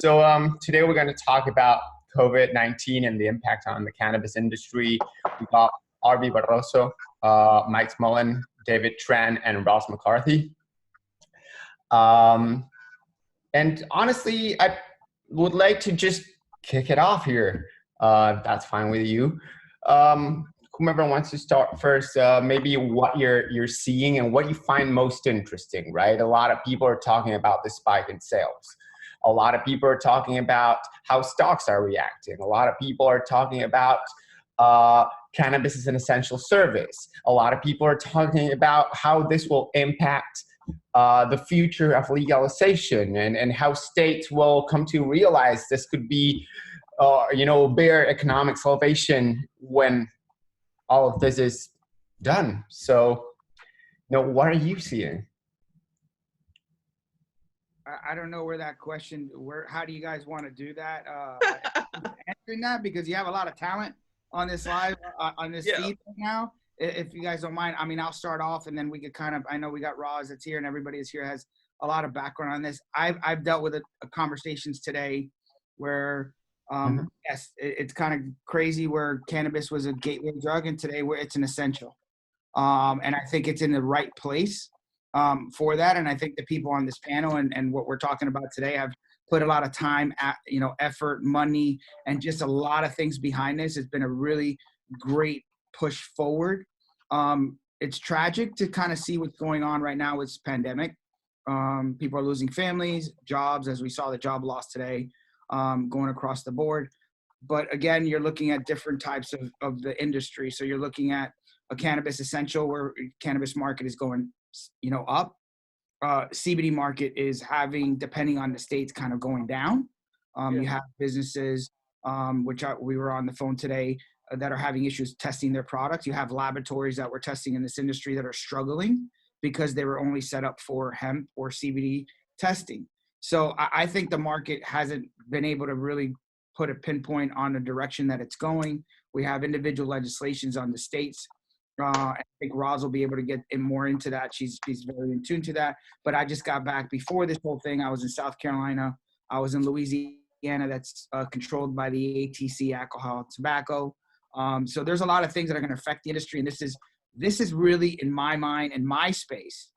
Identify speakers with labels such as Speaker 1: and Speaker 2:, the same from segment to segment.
Speaker 1: Today we're going to talk about COVID-19 and the impact on the cannabis industry. We got RB Barroso, Mike Mullen, David Tran, and Ross McCarthy. And honestly, I would like to just kick it off here. If that's fine with you. Whomever wants to start first, maybe what you're seeing and what you find most interesting, right? A lot of people are talking about the spike in sales. A lot of people are talking about how stocks are reacting. A lot of people are talking about cannabis as an essential service. A lot of people are talking about how this will impact the future of legalization and how states will come to realize this could be, bare economic salvation when all of this is done. So, what are you seeing?
Speaker 2: I don't know where that question, how do you guys want to do that? Answering that, because you have a lot of talent on this live, on this feed right now. If you guys don't mind, I mean, I'll start off and then we could I know we got Roz that's here and everybody is here has a lot of background on this. I've dealt with conversations today where, yes, it's kind of crazy where cannabis was a gateway drug and today where it's an essential. And I think it's in the right place for that. And I think the people on this panel and what we're talking about today have put a lot of time, effort, money, and just a lot of things behind this. It's been a really great push forward. It's tragic to kind of see what's going on right now with this pandemic. People are losing families, jobs, as we saw the job loss today, going across the board. But again, you're looking at different types of the industry. So you're looking at a cannabis essential where cannabis market is going, up. CBD market is depending on the states, kind of going down. You have businesses, we were on the phone today, that are having issues testing their products. You have laboratories that were testing in this industry that are struggling because they were only set up for hemp or CBD testing. So I think the market hasn't been able to really put a pinpoint on the direction that it's going. We have individual legislations on the states. I think Roz will be able to get more into that. She's very in tune to that. But I just got back before this whole thing. I was in South Carolina. I was in Louisiana. That's controlled by the ATC, alcohol, tobacco. So there's a lot of things that are going to affect the industry. And this is really, in my mind, in my space,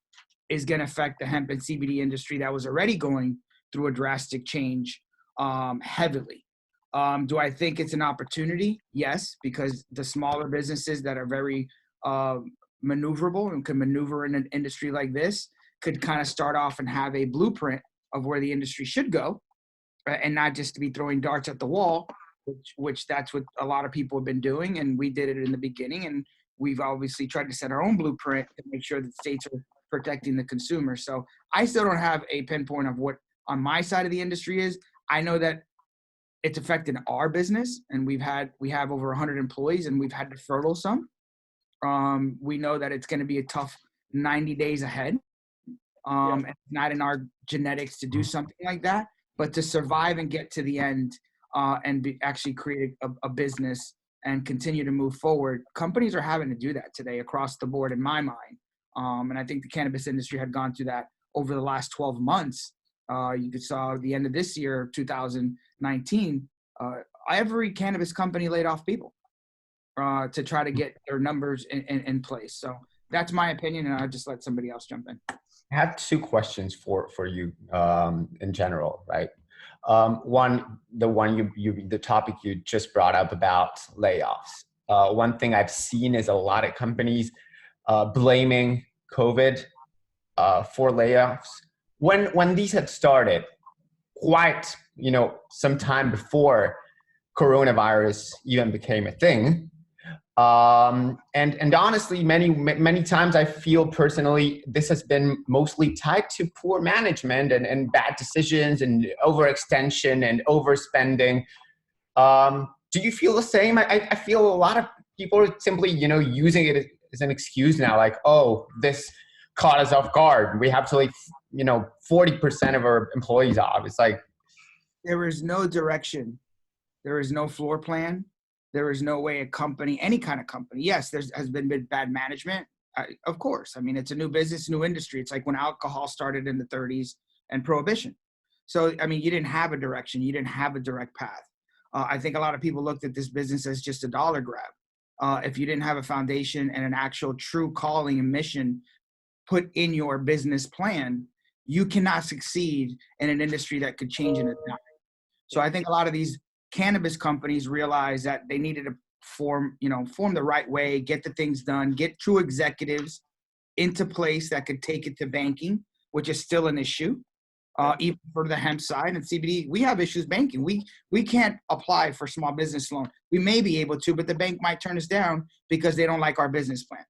Speaker 2: is going to affect the hemp and CBD industry that was already going through a drastic change heavily. Do I think it's an opportunity? Yes, because the smaller businesses that are very maneuverable and can maneuver in an industry like this could kind of start off and have a blueprint of where the industry should go, and not just to be throwing darts at the wall, which that's what a lot of people have been doing. And we did it in the beginning, and we've obviously tried to set our own blueprint to make sure that states are protecting the consumer. So I still don't have a pinpoint of what on my side of the industry is. I know that it's affected our business, and we have over 100 employees, and we've had to furlough some. We know that it's going to be a tough 90 days ahead. It's not in our genetics to do something like that, but to survive and get to the end and actually create a business and continue to move forward. Companies are having to do that today across the board, in my mind. And I think the cannabis industry had gone through that over the last 12 months. You saw the end of this year, 2019, every cannabis company laid off people to try to get their numbers in place. So that's my opinion, and I'll just let somebody else jump in.
Speaker 1: I have two questions for you in general, right? One, the topic you just brought up about layoffs. One thing I've seen is a lot of companies blaming COVID for layoffs. When these had started, quite some time before coronavirus even became a thing, and honestly, many times I feel personally this has been mostly tied to poor management and bad decisions and overextension and overspending. Do you feel the same? I feel a lot of people are simply using it as an excuse now, like, oh, this caught us off guard. We have to 40% of our employees off. It's like
Speaker 2: there is no direction. There is no floor plan. There is no way a company, any kind of company, yes, has been bad management. Of course. I mean, it's a new business, new industry. It's like when alcohol started in the 30s and prohibition. So, I mean, you didn't have a direction. You didn't have a direct path. I think a lot of people looked at this business as just a dollar grab. If you didn't have a foundation and an actual true calling and mission put in your business plan, you cannot succeed in an industry that could change in a dime. So I think a lot of these cannabis companies realized that they needed to form the right way, get the things done, get true executives into place that could take it to banking, which is still an issue. Even for the hemp side and CBD, we have issues banking. We can't apply for small business loan. We may be able to, but the bank might turn us down because they don't like our business plan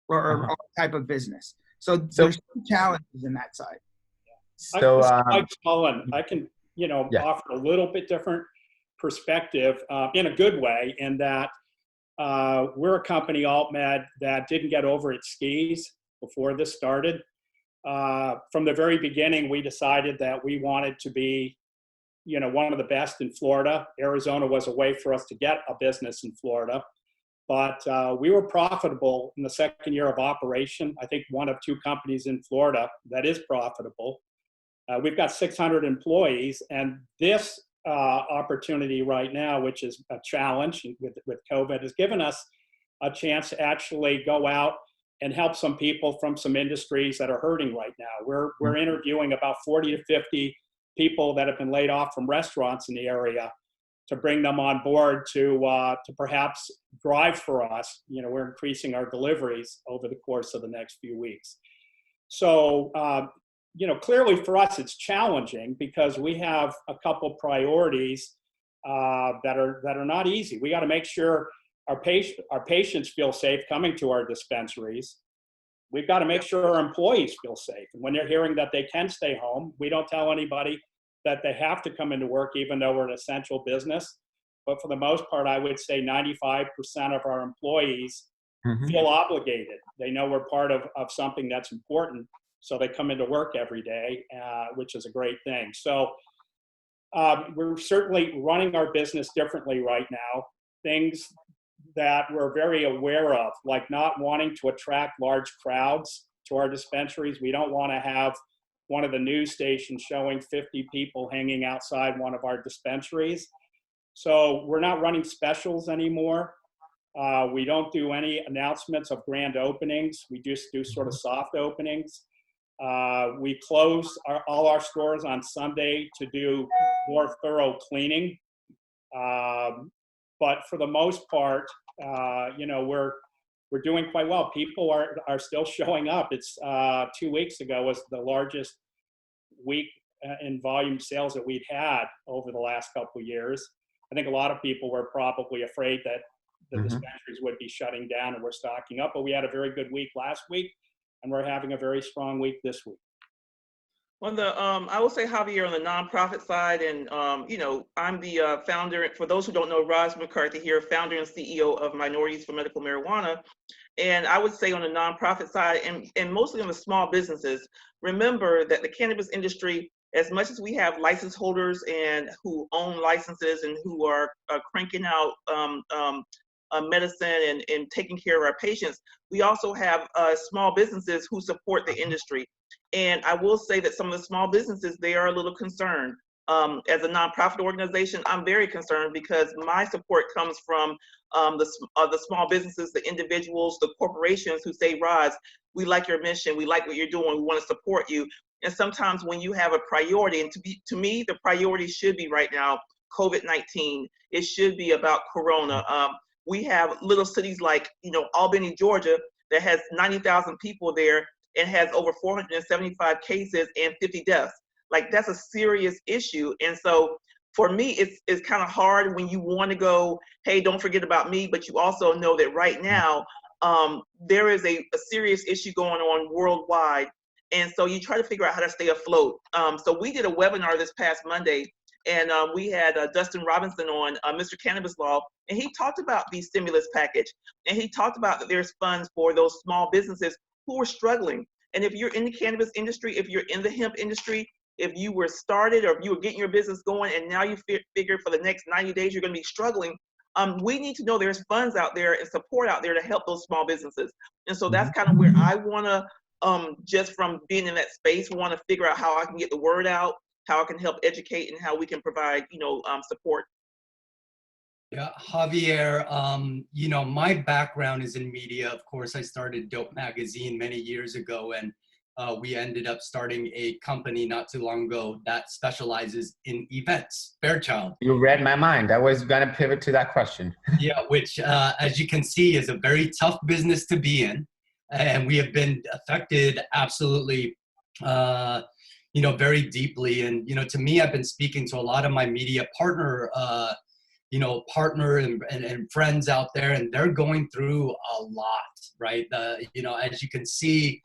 Speaker 2: or type of business. So there's some challenges in that side.
Speaker 3: So, Mike Mullen, I can, offer a little bit different perspective in a good way, in that we're a company, AltMed, that didn't get over its skis before this started. From the very beginning, we decided that we wanted to be, one of the best in Florida. Arizona was a way for us to get a business in Florida. But we were profitable in the second year of operation. I think one of two companies in Florida that is profitable. We've got 600 employees, and this opportunity right now, which is a challenge with COVID, has given us a chance to actually go out and help some people from some industries that are hurting right now. We're interviewing about 40 to 50 people that have been laid off from restaurants in the area to bring them on board to perhaps drive for us. We're increasing our deliveries over the course of the next few weeks. So, clearly for us, it's challenging because we have a couple priorities that are not easy. We got to make sure our patients feel safe coming to our dispensaries. We've got to make sure our employees feel safe. And when they're hearing that they can stay home, we don't tell anybody that they have to come into work, even though we're an essential business. But for the most part, I would say 95% of our employees feel obligated. They know we're part of something that's important. So they come into work every day, which is a great thing. So we're certainly running our business differently right now. Things that we're very aware of, like not wanting to attract large crowds to our dispensaries. We don't want to have one of the news stations showing 50 people hanging outside one of our dispensaries. So we're not running specials anymore. We don't do any announcements of grand openings. We just do sort of soft openings. We close all our stores on Sunday to do more thorough cleaning. But for the most part, we're doing quite well. People are still showing up. It's 2 weeks ago was the largest week in volume sales that we'd had over the last couple of years. I think a lot of people were probably afraid that the dispensaries would be shutting down and we're stocking up, but we had a very good week last week, and we're having a very strong week this week.
Speaker 4: On the, I will say, Javier, on the nonprofit side, and I'm the founder. For those who don't know, Roz McCarthy here, founder and CEO of Minorities for Medical Marijuana. And I would say on the nonprofit side, and mostly on the small businesses, remember that the cannabis industry, as much as we have license holders and who own licenses and who are cranking out medicine and taking care of our patients, we also have small businesses who support the industry. And I will say that some of the small businesses, they are a little concerned. As a nonprofit organization, I'm very concerned because my support comes from the small businesses, the individuals, the corporations who say, Roz, we like your mission, we like what you're doing, we want to support you. And sometimes when you have a priority, and to me, the priority should be right now COVID-19. It should be about Corona. We have little cities like Albany, Georgia, that has 90,000 people there and has over 475 cases and 50 deaths. Like, that's a serious issue. And so for me, it's kind of hard when you want to go, hey, don't forget about me, but you also know that right now there is a serious issue going on worldwide. And so you try to figure out how to stay afloat. So we did a webinar this past Monday, and we had Dustin Robinson on Mr. Cannabis Law, and he talked about the stimulus package, and he talked about that there's funds for those small businesses who are struggling. And if you're in the cannabis industry, if you're in the hemp industry, if you were started or if you were getting your business going and now you figure for the next 90 days you're going to be struggling, we need to know there's funds out there and support out there to help those small businesses. And so that's kind of where I want to, just from being in that space, want to figure out how I can get the word out how I can help educate and how we can provide, support.
Speaker 5: Yeah, Javier, my background is in media. Of course, I started Dope Magazine many years ago, and we ended up starting a company not too long ago that specializes in events, Fairchild.
Speaker 1: You read my mind. I was going to pivot to that question.
Speaker 5: Yeah, which, as you can see, is a very tough business to be in. And we have been affected absolutely, very deeply. And, to me, I've been speaking to a lot of my media partner and friends out there, and they're going through a lot, right? As you can see,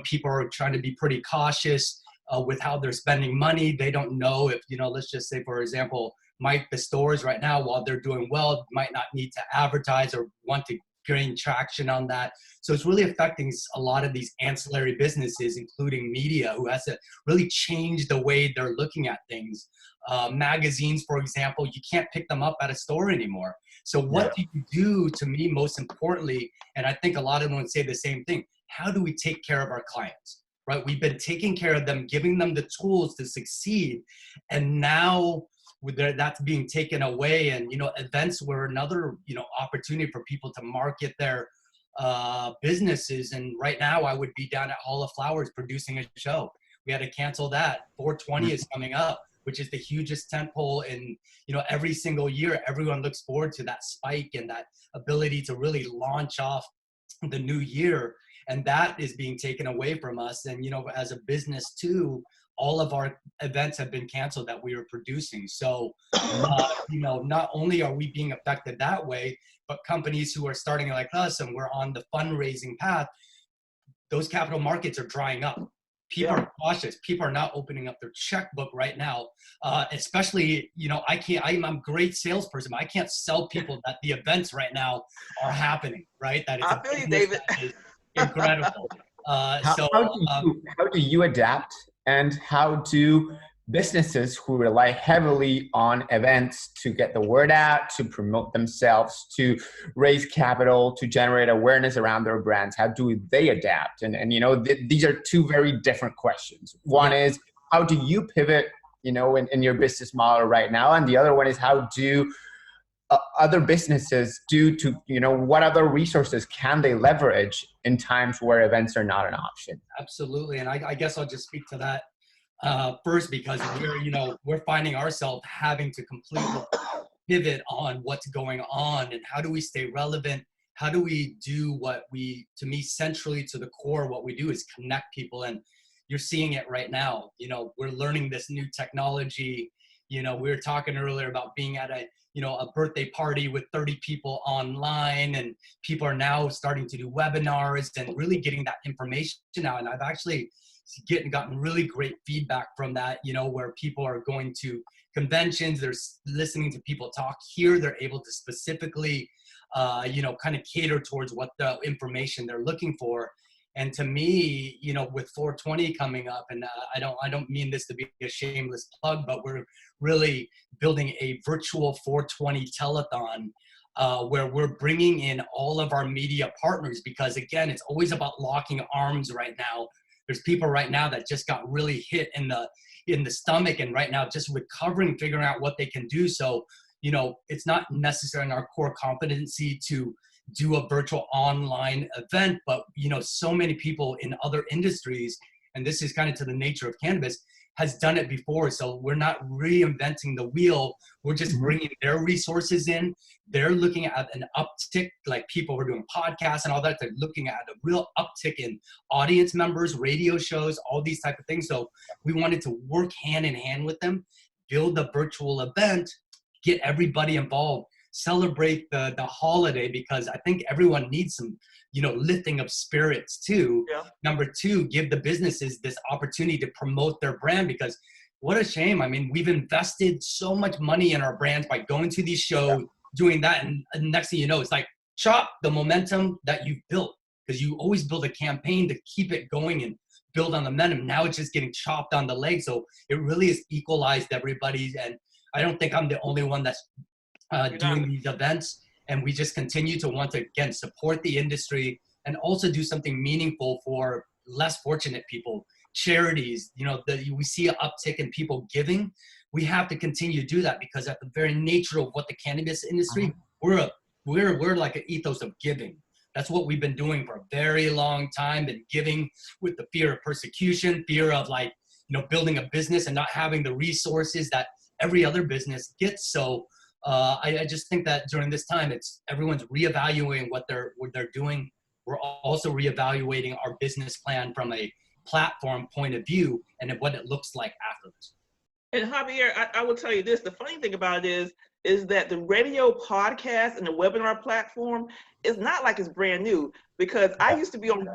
Speaker 5: people are trying to be pretty cautious with how they're spending money. They don't know if, let's just say, for example, the stores right now, while they're doing well, might not need to advertise or want to gain traction on that. So it's really affecting a lot of these ancillary businesses, including media, who has to really change the way they're looking at things. Magazines, for example, you can't pick them up at a store anymore. So what do you do, to me, most importantly, and I think a lot of them would say the same thing, how do we take care of our clients, right? We've been taking care of them, giving them the tools to succeed, and now that's being taken away. And, events were another, opportunity for people to market their businesses. And right now I would be down at Hall of Flowers producing a show. We had to cancel that. 420 is coming up, which is the hugest tentpole in, every single year. Everyone looks forward to that spike and that ability to really launch off the new year. And that is being taken away from us. And, as a business too, all of our events have been canceled that we were producing. So, not only are we being affected that way, but companies who are starting like us and we're on the fundraising path, those capital markets are drying up. People are cautious. People are not opening up their checkbook right now. Especially, I'm a great salesperson, but I can't sell people that the events right now are happening, right? That
Speaker 4: I feel you, David.
Speaker 5: Incredible.
Speaker 1: How do you adapt, and how do businesses who rely heavily on events to get the word out, to promote themselves, to raise capital, to generate awareness around their brands, how do they adapt? And these are two very different questions. One is, how do you pivot, in your business model right now? And the other one is, how do other businesses do to, what other resources can they leverage in times where events are not an option?
Speaker 5: Absolutely. And I guess I'll just speak to that first, because we're finding ourselves having to completely pivot on what's going on and how do we stay relevant? How do we do what to me, centrally to the core, what we do is connect people. And you're seeing it right now. We're learning this new technology. We were talking earlier about being at a birthday party with 30 people online, and people are now starting to do webinars and really getting that information out. And I've actually gotten really great feedback from that, where people are going to conventions, they're listening to people talk here, they're able to specifically, kind of cater towards what the information they're looking for. And to me, with 420 coming up, and I don't mean this to be a shameless plug, but we're really building a virtual 420 telethon where we're bringing in all of our media partners, because again, it's always about locking arms right now. There's people right now that just got really hit in the stomach, and right now just recovering, figuring out what they can do. So, it's not necessarily in our core competency to do a virtual online event, but so many people in other industries, and this is kind of to the nature of cannabis, has done it before. So we're not reinventing the wheel. We're just bringing their resources in. They're looking at an uptick, like people who are doing podcasts and all that. They're looking at a real uptick in audience members, radio shows, all these type of things. So we wanted to work hand in hand with them, build a virtual event, get everybody involved, celebrate the holiday, because I think everyone needs some, lifting of spirits too. Yeah. Number two, give the businesses this opportunity to promote their brand, because what a shame. I mean, we've invested so much money in our brands by going to these shows, doing that. And next thing you know, it's like chop the momentum that you've built, because you always build a campaign to keep it going and build on the momentum. Now it's just getting chopped on the leg. So it really has equalized everybody's. And I don't think I'm the only one that's doing these events. And we just continue to want to, again, support the industry and also do something meaningful for less fortunate people. charities, you know, we see an uptick in people giving. We have to continue to do that because at the very nature of what the cannabis industry, we're like an ethos of giving. That's what we've been doing for a very long time, been giving with the fear of persecution, fear of like, you know, building a business and not having the resources that every other business gets. So I just think that during this time, everyone's reevaluating what they're doing. We're also reevaluating our business plan from a platform point of view and what it looks like after this.
Speaker 4: And Javier, I will tell you this, the funny thing about it is that the radio podcast and the webinar platform is not like it's brand new, because I used to be on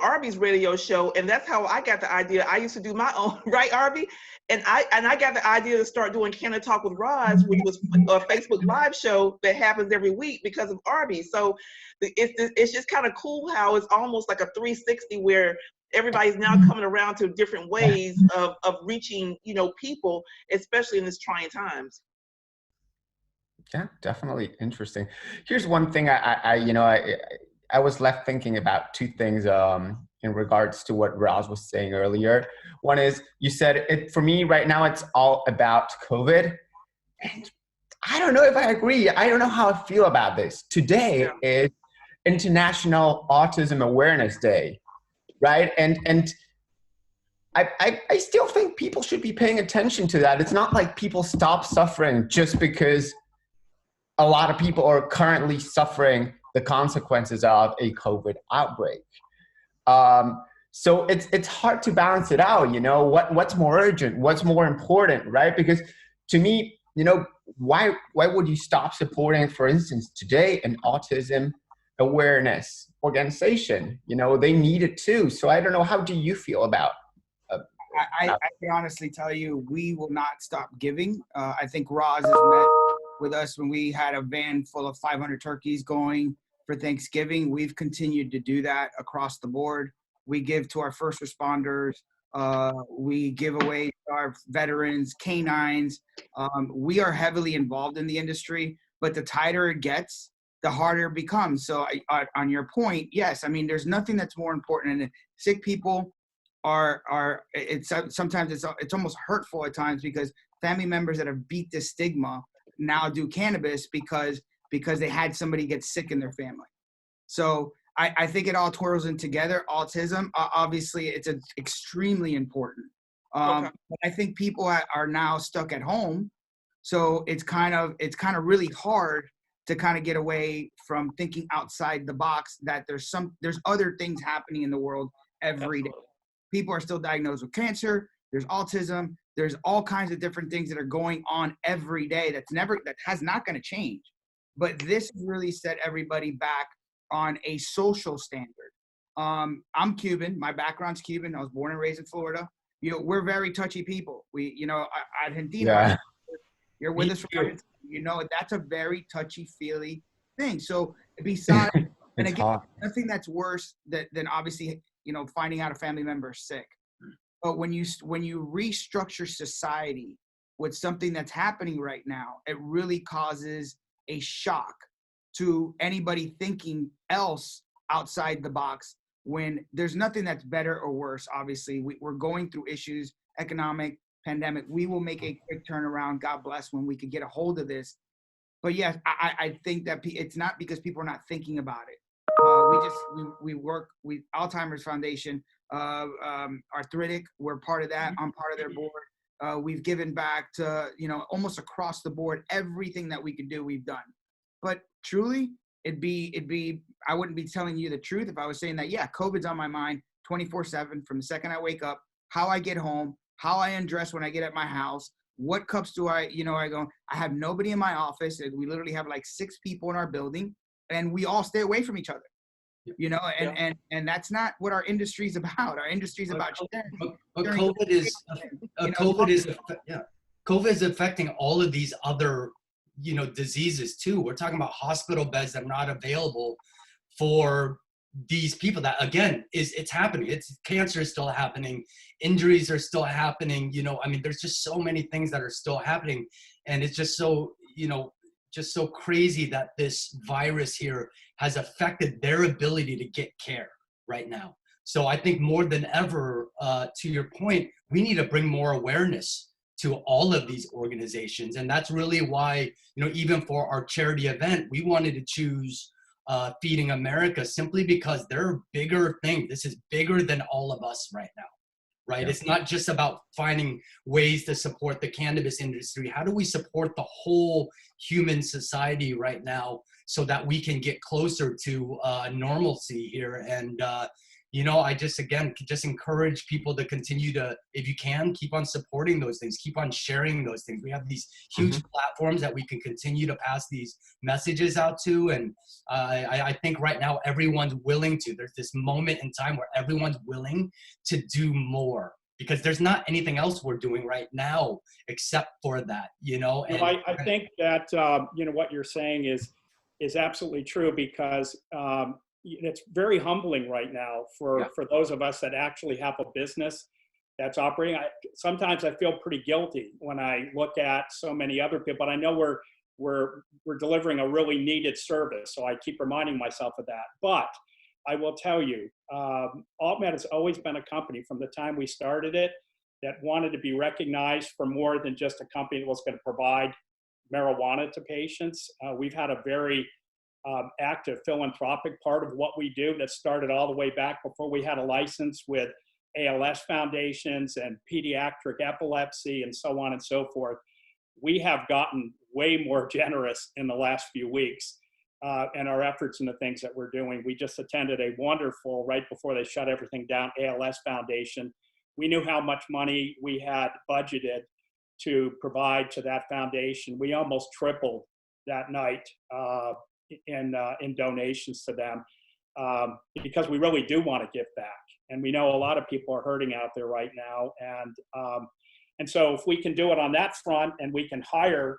Speaker 4: Arby's radio show, and that's how I got the idea. I used to do my own, right, Arby? And I got the idea to start doing Canada Talk with Roz, which was a Facebook Live show that happens every week because of Arby. So it's just kind of cool how it's almost like a 360 where everybody's now coming around to different ways of reaching, you know, people, especially in this trying times.
Speaker 1: Yeah, definitely interesting. Here's one thing I was left thinking about two things in regards to what Roz was saying earlier. One is, you said it for me right now, it's all about COVID. And I don't know if I agree. I don't know how I feel about this. Today is International Autism Awareness Day, right? And I still think people should be paying attention to that. It's not like people stop suffering just because a lot of people are currently suffering the consequences of a COVID outbreak. So it's hard to balance it out, you know, what's more urgent, what's more important, right? Because to me, you know, why would you stop supporting, for instance, today an autism awareness organization? You know, they need it too. So I don't know, how do you feel about
Speaker 2: I can honestly tell you, we will not stop giving. I think Roz has met with us when we had a van full of 500 turkeys going for Thanksgiving. We've continued to do that across the board. We give to our first responders. We give away to our veterans, canines. We are heavily involved in the industry, but the tighter it gets, the harder it becomes. So on your point, yes, I mean, there's nothing that's more important. And sick people sometimes it's almost hurtful at times, because family members that have beat this stigma now do cannabis because they had somebody get sick in their family. So I think it all twirls in together. Autism, obviously, it's extremely important. But I think people are now stuck at home, so it's kind of really hard to kind of get away from thinking outside the box. That there's other things happening in the world every day. People are still diagnosed with cancer. There's autism. There's all kinds of different things that are going on every day that has not going to change. But this really set everybody back on a social standard. I'm Cuban. My background's Cuban. I was born and raised in Florida. You know, we're very touchy people. We, you know, Argentina, you're with us from, you know, that's a very touchy-feely thing. So besides, and again, nothing that's worse than obviously, you know, finding out a family member is sick. But when you restructure society with something that's happening right now, it really causes a shock to anybody thinking else outside the box, when there's nothing that's better or worse. Obviously, we're going through issues, economic, pandemic. We will make a quick turnaround, God bless, when we could get a hold of this. But yes, I think that it's not because people are not thinking about it. We work with Alzheimer's Foundation, arthritic. We're part of that. I'm part of their board. We've given back to, you know, almost across the board, everything that we could do, we've done. But truly, I wouldn't be telling you the truth if I was saying that, yeah, COVID's on my mind 24/7 from the second I wake up, how I get home, how I undress when I get at my house, what cups do I go. I have nobody in my office. We literally have like 6 people in our building, and we all stay away from each other. You know, and that's not what our industry is about. Our industry is about sharing.
Speaker 5: But COVID is affecting all of these other, you know, diseases too. We're talking about hospital beds that are not available for these people. That again it's happening. Cancer is still happening. Injuries are still happening. You know, I mean, there's just so many things that are still happening, and it's just so, you know, just so crazy that this virus here has affected their ability to get care right now. So I think more than ever, to your point, we need to bring more awareness to all of these organizations. And that's really why, you know, even for our charity event, we wanted to choose Feeding America, simply because there are bigger things. This is bigger than all of us right now, right? Yeah. It's not just about finding ways to support the cannabis industry. How do we support the whole human society right now so that we can get closer to normalcy here? And you know, I just, again, just encourage people to continue to, if you can, keep on supporting those things, keep on sharing those things. We have these huge platforms that we can continue to pass these messages out to. And I think right now everyone's willing to. There's this moment in time where everyone's willing to do more, because there's not anything else we're doing right now except for that, you know? And
Speaker 3: I think that, you know, what you're saying is absolutely true, because it's very humbling right now for those of us that actually have a business that's operating. Sometimes I feel pretty guilty when I look at so many other people, but I know we're delivering a really needed service. So I keep reminding myself of that. But I will tell you, AltMed has always been a company from the time we started it that wanted to be recognized for more than just a company that was going to provide marijuana to patients. We've had a very active philanthropic part of what we do that started all the way back before we had a license, with ALS foundations and pediatric epilepsy and so on and so forth. We have gotten way more generous in the last few weeks and our efforts and the things that we're doing. We just attended a wonderful, right before they shut everything down, ALS foundation. We knew how much money we had budgeted to provide to that foundation. We almost tripled that night in donations to them, because we really do want to give back, and we know a lot of people are hurting out there right now, and so if we can do it on that front, and we can hire,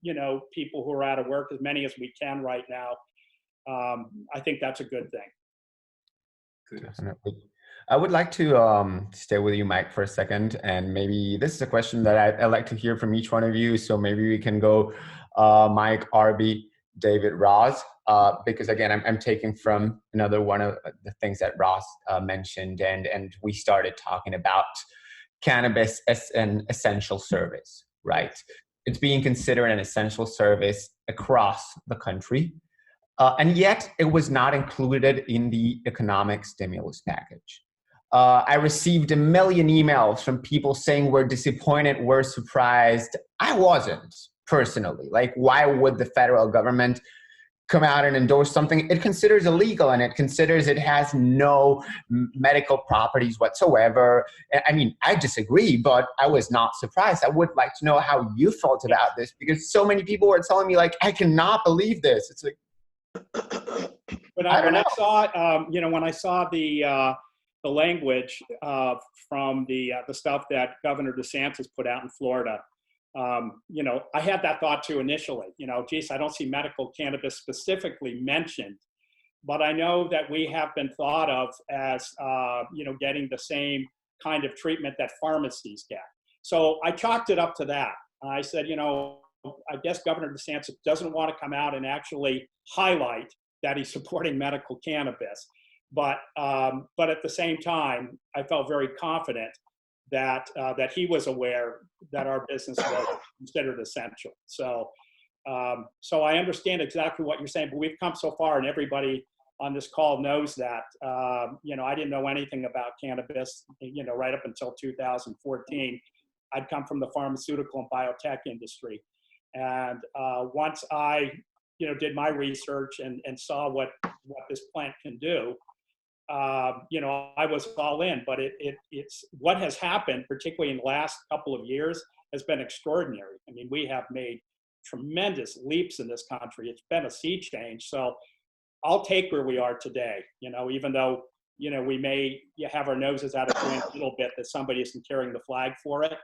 Speaker 3: you know, people who are out of work, as many as we can right now, I think that's a good thing.
Speaker 1: Definitely. I would like to stay with you, Mike, for a second, and maybe this is a question that I'd like to hear from each one of you. So maybe we can go Mike, Arby, David, Ross, because again, I'm taking from another one of the things that Ross mentioned, and we started talking about cannabis as an essential service, right? It's being considered an essential service across the country, and yet it was not included in the economic stimulus package. I received a million emails from people saying we're disappointed, we're surprised. I wasn't. Personally, like, why would the federal government come out and endorse something it considers illegal, and it considers it has no medical properties whatsoever? I mean, I disagree, but I was not surprised. I would like to know how you felt about this, because so many people were telling me, like, I cannot believe this. It's like,
Speaker 3: when I saw, you know, when I saw the language from the stuff that Governor DeSantis put out in Florida, you know, I had that thought too initially. You know, geez, I don't see medical cannabis specifically mentioned, but I know that we have been thought of as, you know, getting the same kind of treatment that pharmacies get. So I chalked it up to that. I said, you know, I guess Governor DeSantis doesn't want to come out and actually highlight that he's supporting medical cannabis, but at the same time, I felt very confident that he was aware that our business was considered essential. So so I understand exactly what you're saying, but we've come so far, and everybody on this call knows that. You know, I didn't know anything about cannabis, you know, right up until 2014. I'd come from the pharmaceutical and biotech industry, and once I, you know, did my research and saw what this plant can do, you know, I was all in. But it's what has happened, particularly in the last couple of years, has been extraordinary. I mean, we have made tremendous leaps in this country. It's been a sea change. So I'll take where we are today, you know, even though, you know, we may have our noses out of joint a little bit that somebody isn't carrying the flag for it.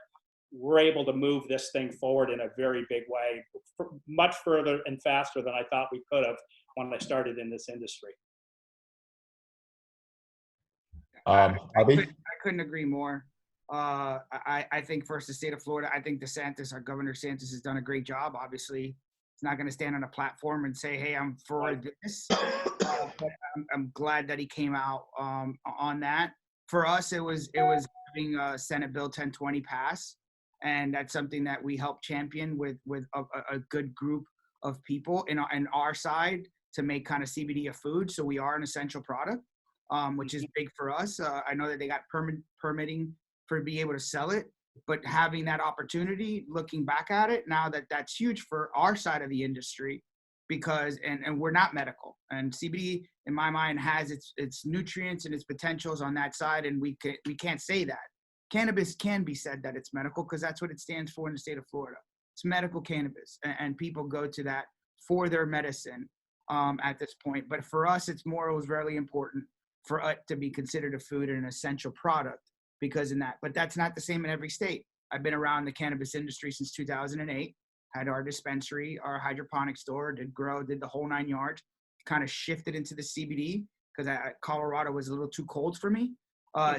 Speaker 3: We're able to move this thing forward in a very big way, much further and faster than I thought we could have when I started in this industry.
Speaker 2: I couldn't agree more. I think first, the state of Florida, I think DeSantis, our Governor DeSantis, has done a great job. Obviously, It's not going to stand on a platform and say, hey, I'm for this. But I'm glad that he came out on that. For us, it was having Senate Bill 1020 pass, and that's something that we helped champion with a good group of people in our side to make kind of CBD a food. So we are an essential product, which is big for us. I know that they got permitting for be able to sell it, but having that opportunity, looking back at it now, that's huge for our side of the industry, because and we're not medical, and CBD in my mind has its nutrients and its potentials on that side, and we can't say that. Cannabis can be said that it's medical because that's what it stands for in the state of Florida. It's medical cannabis, and people go to that for their medicine at this point. But for us, it was really important for it to be considered a food and an essential product because in that. But that's not the same in every state. I've been around the cannabis industry since 2008, had our dispensary, our hydroponic store, did the whole 9 yards, kind of shifted into the CBD because Colorado was a little too cold for me.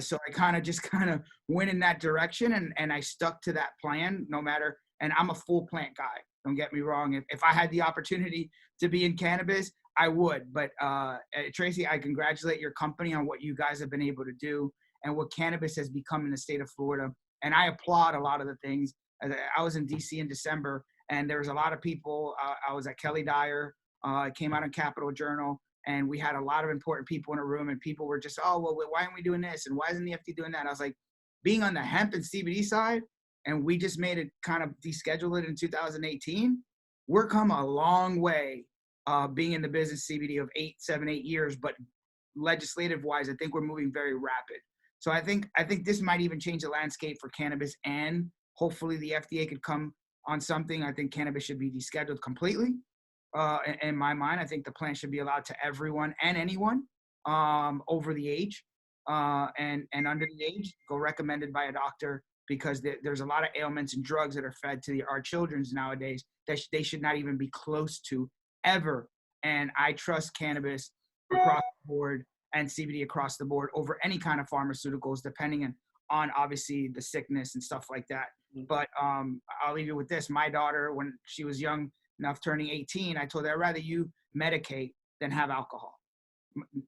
Speaker 2: So I kind of went in that direction, and I stuck to that plan no matter. And I'm a full plant guy. Don't get me wrong. If I had the opportunity to be in cannabis, I would. But Tracy, I congratulate your company on what you guys have been able to do and what cannabis has become in the state of Florida. And I applaud a lot of the things. I was in DC in December, and there was a lot of people. I was at Kelly Dyer. It came out in Capital Journal, and we had a lot of important people in a room, and people were just, oh, well, why aren't we doing this? And why isn't the FD doing that? I was like, being on the hemp and CBD side, and we just made it kind of deschedule it in 2018. We're come a long way being in the business CBD of 7, 8 years, but legislative wise, I think we're moving very rapid. So I think this might even change the landscape for cannabis, and hopefully the FDA could come on something. I think cannabis should be descheduled completely. In my mind, I think the plant should be allowed to everyone and anyone over the age and under the age, go recommended by a doctor, because there's a lot of ailments and drugs that are fed to our children nowadays that they should not even be close to ever. And I trust cannabis across the board and CBD across the board over any kind of pharmaceuticals, depending on obviously the sickness and stuff like that. But I'll leave you with this. My daughter, when she was young enough, turning 18, I told her, I'd rather you medicate than have alcohol.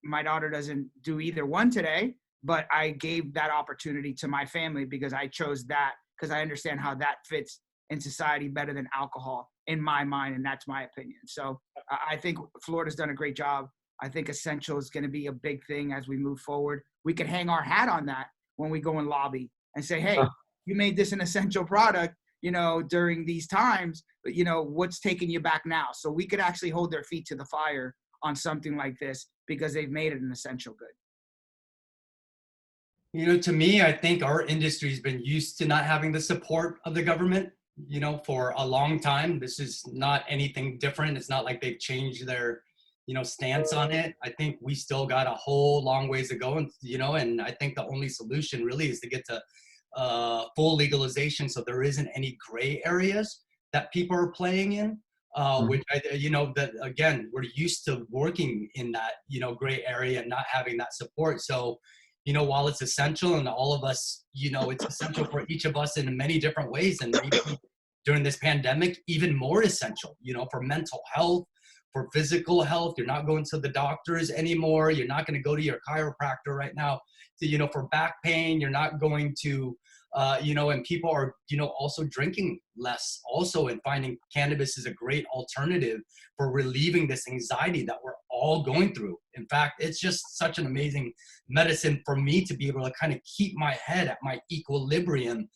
Speaker 2: My daughter doesn't do either one today, but I gave that opportunity to my family because I chose that, because I understand how that fits in society better than alcohol in my mind, and that's my opinion. So I think Florida's done a great job. I think essential is going to be a big thing as we move forward. We can hang our hat on that when we go and lobby and say, hey, you made this an essential product, during these times, but what's taking you back now? So we could actually hold their feet to the fire on something like this because they've made it an essential good.
Speaker 5: To me, I think our industry's been used to not having the support of the government, for a long time. This is not anything different. It's not like they've changed their, stance on it. I think we still got a whole long ways to go, and I think the only solution really is to get to full legalization, so there isn't any gray areas that people are playing in. Which that again, we're used to working in that gray area and not having that support. So while it's essential, and all of us, it's essential for each of us in many different ways, and maybe during this pandemic, even more essential, for mental health, for physical health. You're not going to the doctors anymore. You're not going to go to your chiropractor right now. So, for back pain, you're not going to, and people are, also drinking less also, and finding cannabis is a great alternative for relieving this anxiety that we're all going through. In fact, it's just such an amazing medicine for me to be able to kind of keep my head at my equilibrium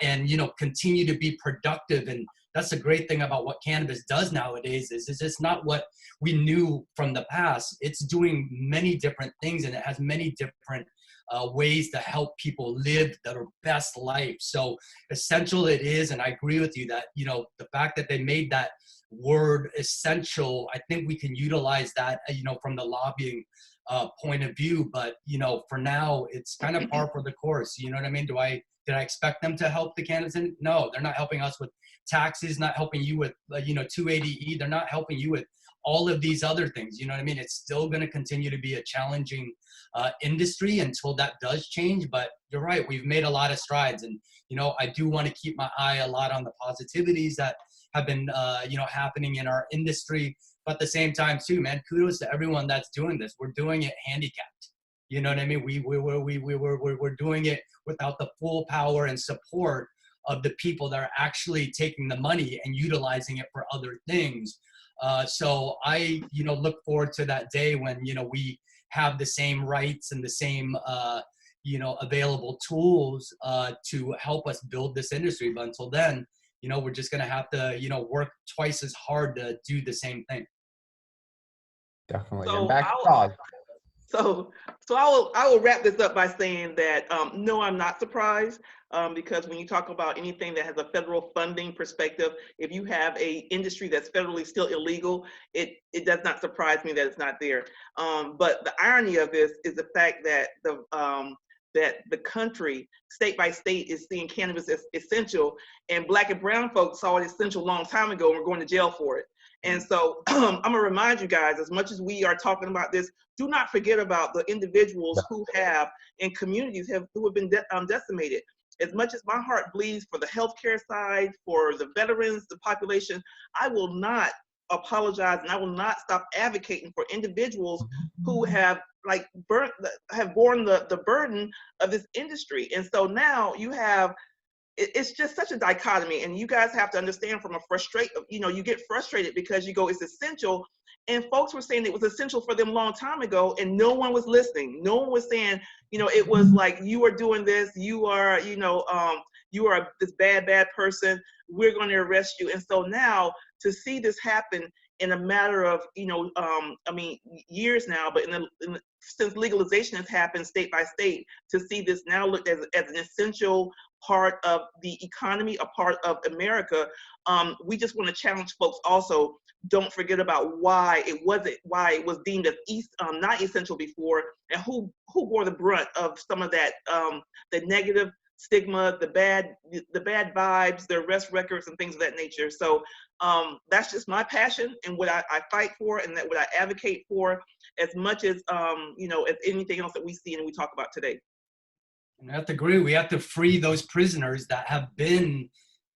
Speaker 5: and, continue to be productive. And that's the great thing about what cannabis does nowadays is it's not what we knew from the past. It's doing many different things, and it has many different ways to help people live their best life. So essential it is, and I agree with you that, the fact that they made that word essential, I think we can utilize that, from the lobbying point of view. But, for now, it's kind of par for the course. You know what I mean? Did I expect them to help the cannabis? No, they're not helping us with taxes, not helping you with, 280E. They're not helping you with all of these other things. You know what I mean? It's still going to continue to be a challenging industry until that does change. But you're right, we've made a lot of strides. And, I do want to keep my eye a lot on the positivities that have been, happening in our industry. But at the same time too, man, kudos to everyone that's doing this. We're doing it handicapped. You know what I mean? We're doing it without the full power and support of the people that are actually taking the money and utilizing it for other things. So I, look forward to that day when, we have the same rights and the same, available tools to help us build this industry. But until then, we're just going to have to, work twice as hard to do the same thing.
Speaker 1: Definitely.
Speaker 4: So
Speaker 1: And back to Todd.
Speaker 4: So I will wrap this up by saying that no, I'm not surprised, because when you talk about anything that has a federal funding perspective, if you have a industry that's federally still illegal, it does not surprise me that it's not there. But the irony of this is the fact that the country, state by state, is seeing cannabis as essential, and Black and brown folks saw it essential a long time ago and were going to jail for it. And so I'm gonna remind you guys, as much as we are talking about this, do not forget about the individuals who have, in communities who have been decimated. As much as my heart bleeds for the healthcare side, for the veterans, the population, I will not apologize, and I will not stop advocating for individuals who have borne the burden of this industry. And so now you have, it's just such a dichotomy, and you guys have to understand from you get frustrated because you go, it's essential, and folks were saying it was essential for them a long time ago, and no one was listening. No one was saying, it was like, you are doing this, you are, you are this bad person, we're going to arrest you. And so now to see this happen in a matter of, years now, but since legalization has happened state by state, to see this now looked as an essential part of the economy, a part of America, we just want to challenge folks also. Don't forget about why it was deemed as not essential before, and who bore the brunt of some of that, the negative stigma, the bad vibes, the arrest records, and things of that nature. So that's just my passion and what I fight for, and what I advocate for, as much as as anything else that we see and we talk about today.
Speaker 5: And I have to agree. We have to free those prisoners that have been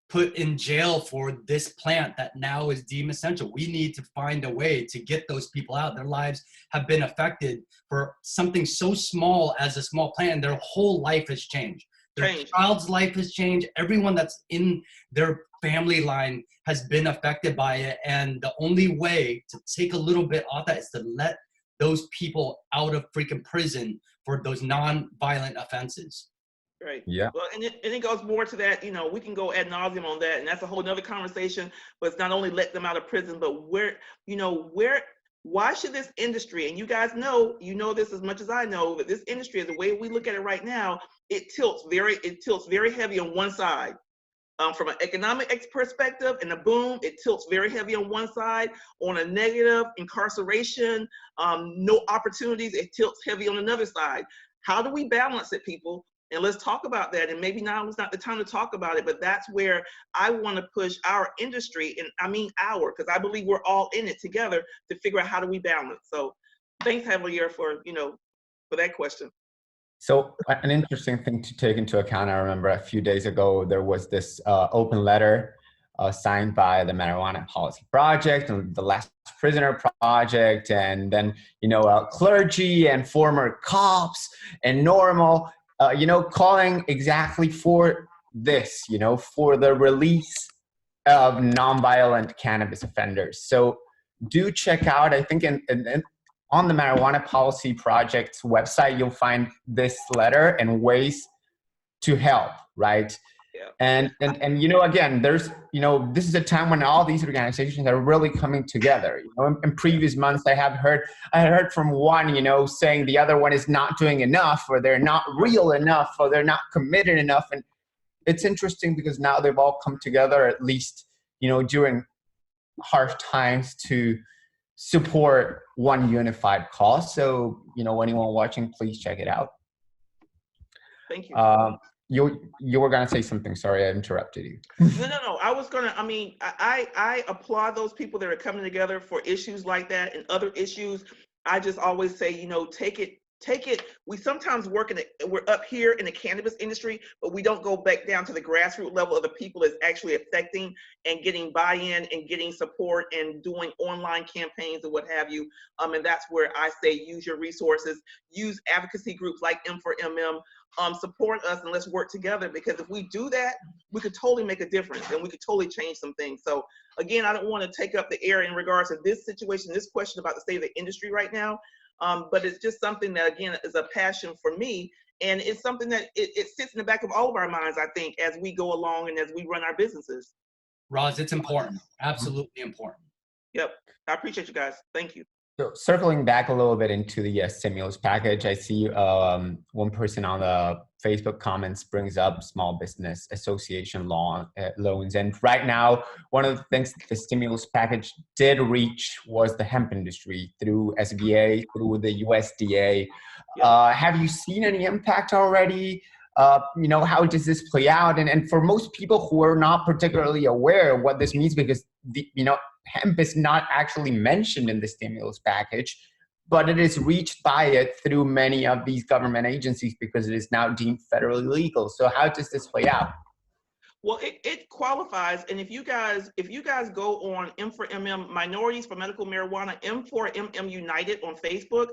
Speaker 5: put in jail for this plant that now is deemed essential. We need to find a way to get those people out. Their lives have been affected for something so small as a small plant, and their whole life has changed. Their child's life has changed. Everyone that's in their family line has been affected by it. And the only way to take a little bit off that is to let those people out of freaking prison for those non-violent offenses.
Speaker 4: Right.
Speaker 1: Yeah.
Speaker 4: Well, and it goes more to that, we can go ad nauseum on that, and that's a whole nother conversation. But it's not only let them out of prison, but why should this industry, and you guys know, this as much as I know, that this industry, the way we look at it right now, it tilts very heavy on one side. From an economic perspective and a boom, it tilts very heavy on one side. On a negative, incarceration, no opportunities, it tilts heavy on another side. How do we balance it, people? And let's talk about that. And maybe now is not the time to talk about it, but that's where I want to push our industry, and I mean because I believe we're all in it together to figure out how do we balance. So thanks, Javier, for that question.
Speaker 1: So an interesting thing to take into account, I remember a few days ago, there was this open letter signed by the Marijuana Policy Project and the Last Prisoner Project, and then, clergy and former cops and normal, calling exactly for this, for the release of nonviolent cannabis offenders. So do check out, I think on the Marijuana Policy Project's website, you'll find this letter and ways to help, right?
Speaker 4: Yeah.
Speaker 1: And again, there's, this is a time when all these organizations are really coming together. In previous months, I had heard from one, saying the other one is not doing enough, or they're not real enough, or they're not committed enough. And it's interesting because now they've all come together, at least, during hard times, to support one unified cause. So, anyone watching, please check it out.
Speaker 4: Thank you.
Speaker 1: You were going to say something. Sorry, I interrupted you.
Speaker 4: No. I was going to, I applaud those people that are coming together for issues like that and other issues. I just always say, take it take it, we sometimes we're up here in the cannabis industry, but we don't go back down to the grassroots level of the people that's actually affecting and getting buy-in and getting support and doing online campaigns and what have you. And that's where I say use your resources, use advocacy groups like M4MM, support us, and let's work together, because if we do that, we could totally make a difference and we could totally change some things. So again, I don't want to take up the air in regards to this situation, this question about the state of the industry right now. But it's just something that, again, is a passion for me. And it's something that it sits in the back of all of our minds, I think, as we go along and as we run our businesses.
Speaker 5: Roz, it's important. Absolutely important.
Speaker 4: Yep. I appreciate you guys. Thank you.
Speaker 1: So circling back a little bit into the stimulus package, I see one person on the Facebook comments brings up small business association loans. And right now, one of the things the stimulus package did reach was the hemp industry through SBA, through the USDA. Have you seen any impact already? How does this play out? And for most people who are not particularly aware of what this means, because hemp is not actually mentioned in the stimulus package, but it is reached by it through many of these government agencies because it is now deemed federally legal. So how does this play out?
Speaker 4: Well, it qualifies, and if you guys go on M4MM Minorities for Medical Marijuana, M4MM United on Facebook,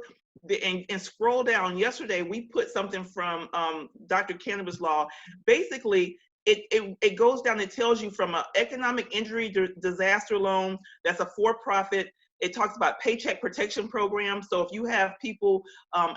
Speaker 4: and scroll down. Yesterday we put something from Dr. Cannabis Law. Basically, it goes down. It tells you from an economic injury disaster loan that's a for-profit. It talks about paycheck protection program. So if you have people,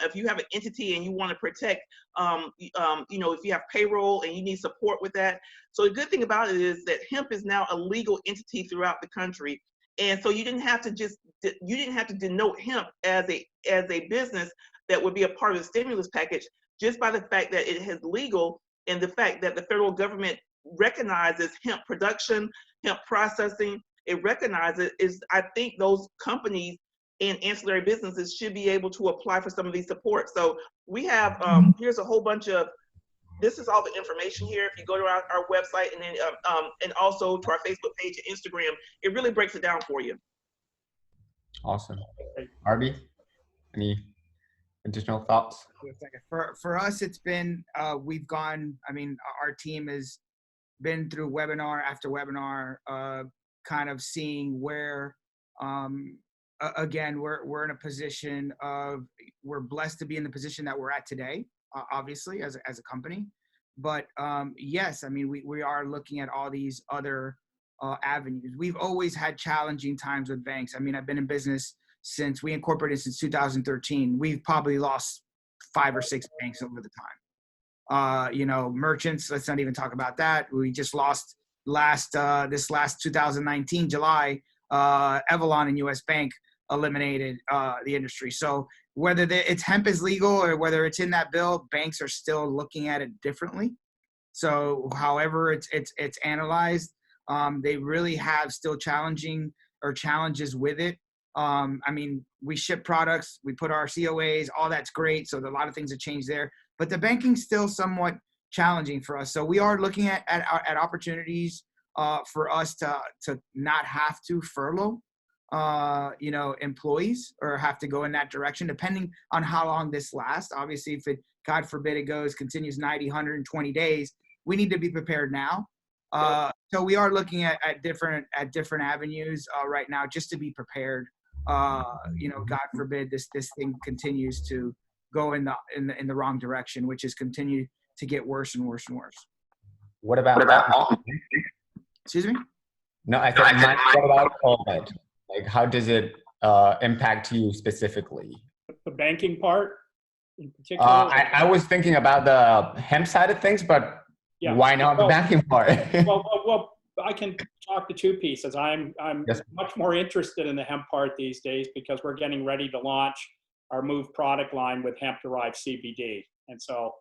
Speaker 4: if you have an entity and you want to protect, if you have payroll and you need support with that. So the good thing about it is that hemp is now a legal entity throughout the country. And so you didn't have to denote hemp as a business that would be a part of the stimulus package, just by the fact that it is legal and the fact that the federal government recognizes hemp production, hemp processing. It recognizes is, I think those companies and ancillary businesses should be able to apply for some of these supports. So we have, here's a whole bunch of, this is all the information here. If you go to our website and then, and also to our Facebook page and Instagram, it really breaks it down for you.
Speaker 1: Awesome. Arby, any additional thoughts?
Speaker 2: For us, it's been, we've gone, our team has been through webinar after webinar, kind of seeing where, again, we're in a position of, we're blessed to be in the position that we're at today, obviously, as a company. But yes, we are looking at all these other avenues. We've always had challenging times with banks. I've been in business since we incorporated since 2013. We've probably lost 5 or 6 banks over the time. Merchants, let's not even talk about that. We just lost this last 2019 July, Evalon and US Bank eliminated the industry. So whether it's hemp is legal or whether it's in that bill, banks are still looking at it differently. So however it's analyzed, they really have still challenges with it. We ship products, we put our COAs, all that's great. So a lot of things have changed there, but the banking's still somewhat challenging for us. So we are looking at opportunities for us to not have to furlough employees or have to go in that direction, depending on how long this lasts. Obviously, if it, God forbid, continues 90, 120 days, we need to be prepared now. So we are looking at different avenues right now, just to be prepared. God forbid this thing continues to go in the wrong direction, which is continue to get worse and worse and worse.
Speaker 1: What about
Speaker 2: Excuse me?
Speaker 1: No, I said, what about COVID? Like, how does it impact you specifically?
Speaker 3: The banking part in particular?
Speaker 1: I was thinking about the hemp side of things, but
Speaker 3: yeah.
Speaker 1: Why not the banking part?
Speaker 3: well, I can talk to 2 pieces. I'm
Speaker 1: yes.
Speaker 3: much more interested in the hemp part these days because we're getting ready to launch our Move product line with hemp-derived CBD. And so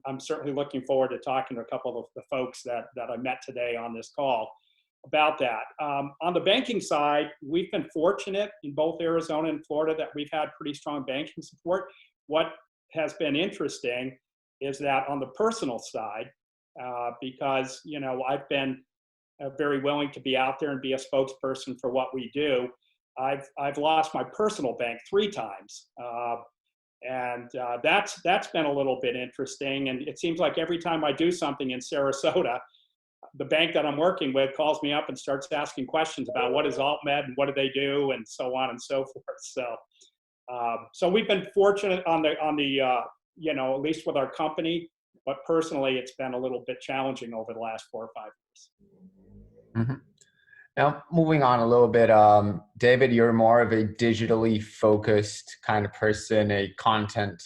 Speaker 3: I'm certainly looking forward to talking to a couple of the folks that I met today on this call about that. On the banking side, we've been fortunate in both Arizona and Florida that we've had pretty strong banking support. What has been interesting is that on the personal side, because I've been very willing to be out there and be a spokesperson for what we do, I've lost my personal bank 3 times. And that's been a little bit interesting. And it seems like every time I do something in Sarasota, the bank that I'm working with calls me up and starts asking questions about what is AltMed and what do they do and so on and so forth. So we've been fortunate on the you know, at least with our company, but personally, it's been a little bit challenging over the last 4 or 5 years.
Speaker 1: Mm-hmm. Now, moving on a little bit, David, you're more of a digitally focused kind of person, a content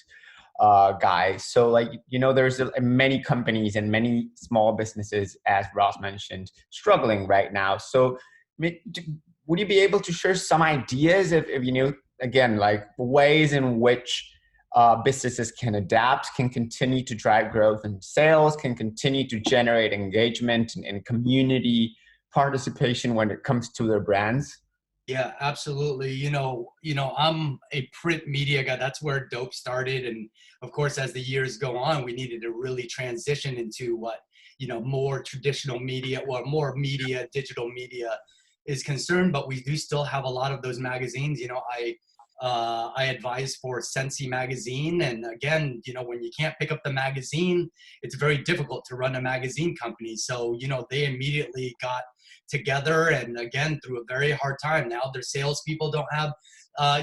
Speaker 1: guy. So like, you know, there's many companies and many small businesses, as Ross mentioned, struggling right now. So would you be able to share some ideas if you knew, again, like ways in which businesses can adapt, can continue to drive growth and sales, can continue to generate engagement and community participation when it comes to their brands?
Speaker 5: Yeah, absolutely. You know, I'm a print media guy. That's where Dope started. And of course, as the years go on, we needed to really transition into what, you know, more traditional media or more media, digital media is concerned. But we do still have a lot of those magazines. You know, I advise for Sensi magazine. And again, you know, when you can't pick up the magazine, it's very difficult to run a magazine company. So, you know, they immediately got together, and again, through a very hard time. Now their salespeople don't have,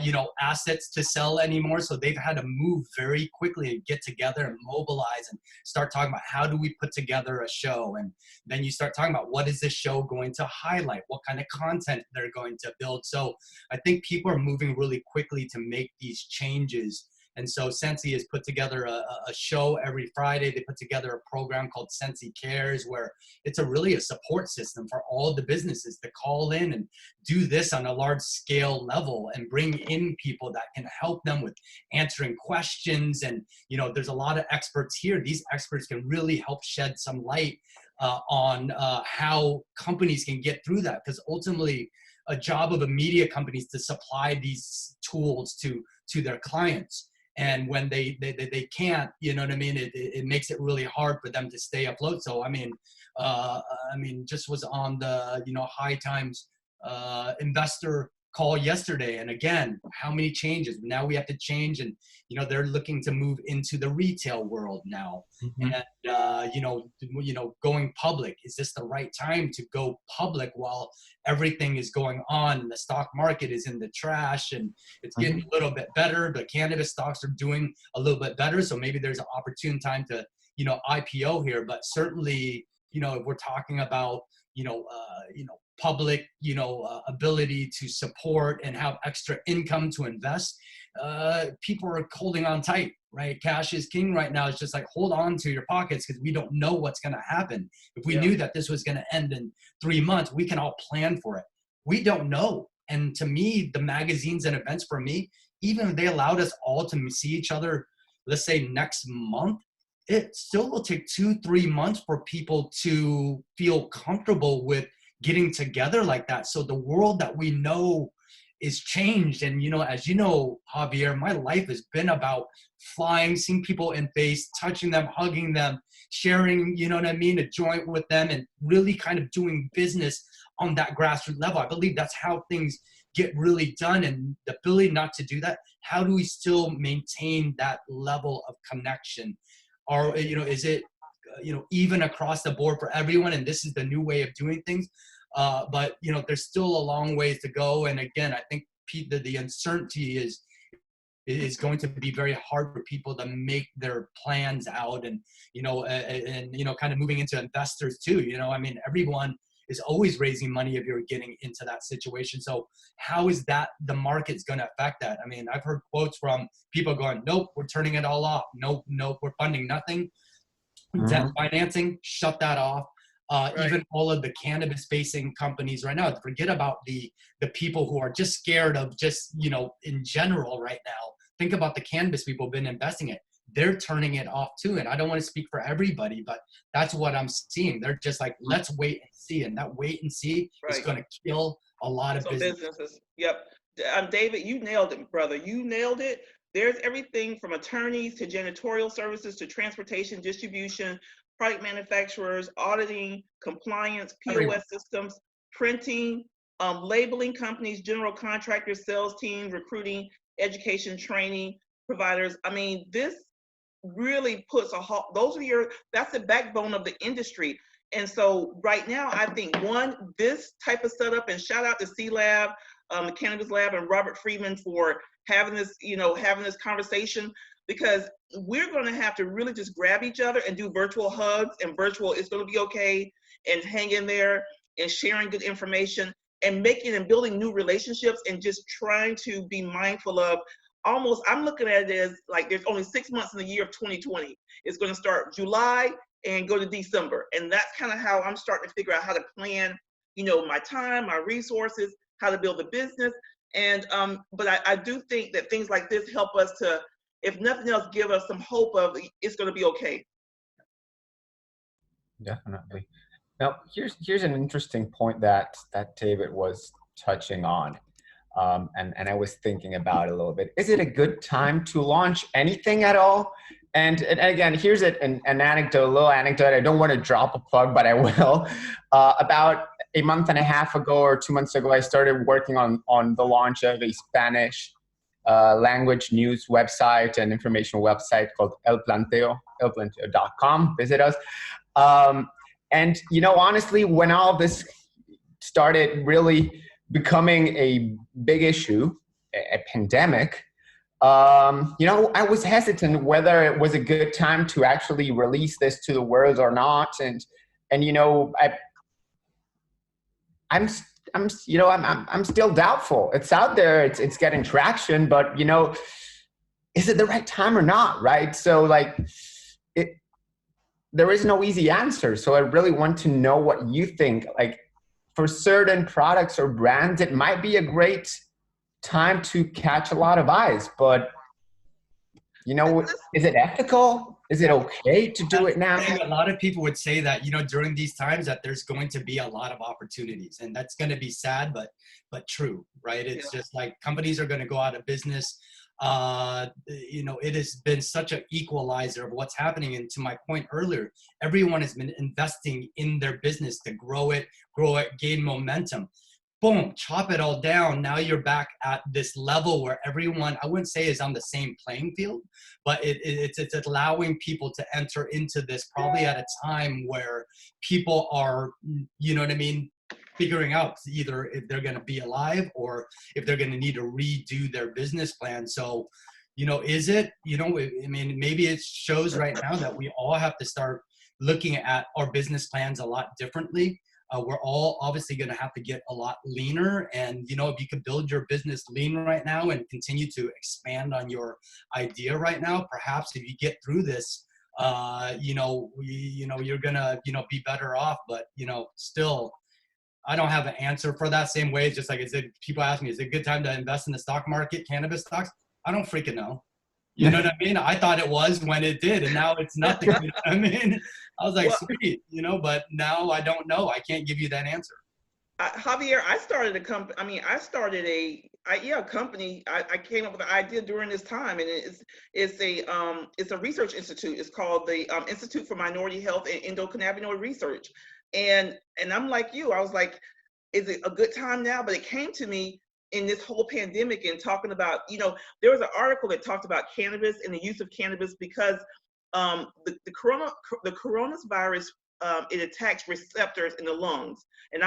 Speaker 5: you know, assets to sell anymore. So they've had to move very quickly and get together and mobilize and start talking about how do we put together a show. And then you start talking about what is this show going to highlight, what kind of content they're going to build. So I think people are moving really quickly to make these changes. And so Sensi has put together a show every Friday. They put together a program called Sensi Cares, where it's really a support system for all the businesses to call in and do this on a large scale level and bring in people that can help them with answering questions. And, you know, there's a lot of experts here. These experts can really help shed some light on how companies can get through that. Because ultimately, a job of a media company is to supply these tools to their clients. And when they can't, you know what I mean, it makes it really hard for them to stay afloat. So I mean, just was on the, you know, High Times investor call yesterday, and again, how many changes now we have to change. And you know, they're looking to move into the retail world now. Mm-hmm. And you know, going public, is this the right time to go public while everything is going on and the stock market is in the trash and it's getting a little bit better? The cannabis stocks are doing a little bit better, so maybe there's an opportune time to, you know, IPO here. But certainly, you know, if we're talking about, public, ability to support and have extra income to invest, people are holding on tight, right? Cash is king right now. It's just like, hold on to your pockets, because we don't know what's going to happen. If we knew that this was going to end in 3 months, we can all plan for it. We don't know. And to me, the magazines and events, for me, even if they allowed us all to see each other, let's say next month, it still will take 2-3 months for people to feel comfortable with getting together like that. So the world that we know is changed. And, you know, as you know, Javier, my life has been about flying, seeing people in face, touching them, hugging them, sharing, you know what I mean, a joint with them, and really kind of doing business on that grassroots level. I believe that's how things get really done. And the ability not to do that, how do we still maintain that level of connection? Or, you know, is it, even across the board for everyone, and this is the new way of doing things? But, you know, there's still a long ways to go. And again, I think the uncertainty is going to be very hard for people to make their plans out. And, kind of moving into investors too. You know, I mean, everyone is always raising money if you're getting into that situation. So how is that the market's going to affect that? I mean, I've heard quotes from people going, nope, we're turning it all off. Nope, we're funding nothing. Debt financing, shut that off. Right. Even all of the cannabis facing companies right now, forget about the people who are just scared of just, in general right now. Think about the cannabis people who've been investing it. They're turning it off too. And I don't want to speak for everybody, but that's what I'm seeing. They're just like, let's wait and see. And that wait and see is going to kill a lot of businesses.
Speaker 4: Yep. David, you nailed it, brother. You nailed it. There's everything from attorneys to janitorial services to transportation, distribution, product manufacturers, auditing, compliance, POS systems, printing, labeling companies, general contractors, sales teams, recruiting, education, training, providers, I mean, this really puts a halt. That's the backbone of the industry. And so right now, I think this type of setup, and shout out to C-Lab, the Cannabis Lab, and Robert Friedman for having this, having this conversation, because we're going to have to really just grab each other and do virtual hugs and virtual, it's going to be okay, and hang in there and sharing good information and making and building new relationships, and just trying to be mindful of I'm looking at it as like there's only 6 months in the year of 2020. It's going to start July and go to December. And that's kind of how I'm starting to figure out how to plan, my time, my resources, how to build a business. And, but I do think that things like this help us to, if nothing else, give us some hope of it's going to be okay.
Speaker 1: Definitely. Now, here's an interesting point that David was touching on. And I was thinking about it a little bit. Is it a good time to launch anything at all? And again, here's an anecdote, a little anecdote. I don't want to drop a plug, but I will. About a month and a half ago or 2 months ago, I started working on the launch of a Spanish language news website and informational website called elplanteo.com. Visit us. And, honestly, when all of this started really becoming a big issue, a pandemic, I was hesitant whether it was a good time to actually release this to the world or not. And I'm still doubtful. It's out there, it's getting traction, but is it the right time or not? Right. So there is no easy answer. So I really want to know what you think. Like, for certain products or brands, it might be a great time to catch a lot of eyes, but is it ethical? Is it okay to do it now?
Speaker 5: A lot of people would say that, during these times that there's going to be a lot of opportunities, and that's going to be sad, but true, right? It's just like companies are going to go out of business. It has been such an equalizer of what's happening. And to my point earlier, everyone has been investing in their business to grow it, gain momentum. Boom, chop it all down. Now you're back at this level where everyone, I wouldn't say is on the same playing field, but it's allowing people to enter into this probably at a time where people are, figuring out either if they're going to be alive or if they're going to need to redo their business plan. So, is it, maybe it shows right now that we all have to start looking at our business plans a lot differently. We're all obviously going to have to get a lot leaner. And, if you could build your business lean right now and continue to expand on your idea right now, perhaps if you get through this, you're going to, be better off. But, still, I don't have an answer for that. Same way, it's just like people ask me, is it a good time to invest in the stock market, cannabis stocks? I don't freaking know. You know what I mean? I thought it was when it did, and now it's nothing. You know what I mean? I was like, sweet, but now I don't know. I can't give you that answer.
Speaker 4: Javier, I started a company. A company. I came up with the idea during this time, and it's a research institute. It's called the Institute for Minority Health and Endocannabinoid Research. And I'm like you. I was like, is it a good time now? But it came to me in this whole pandemic and talking about, there was an article that talked about cannabis and the use of cannabis because the coronavirus, it attacks receptors in the lungs. And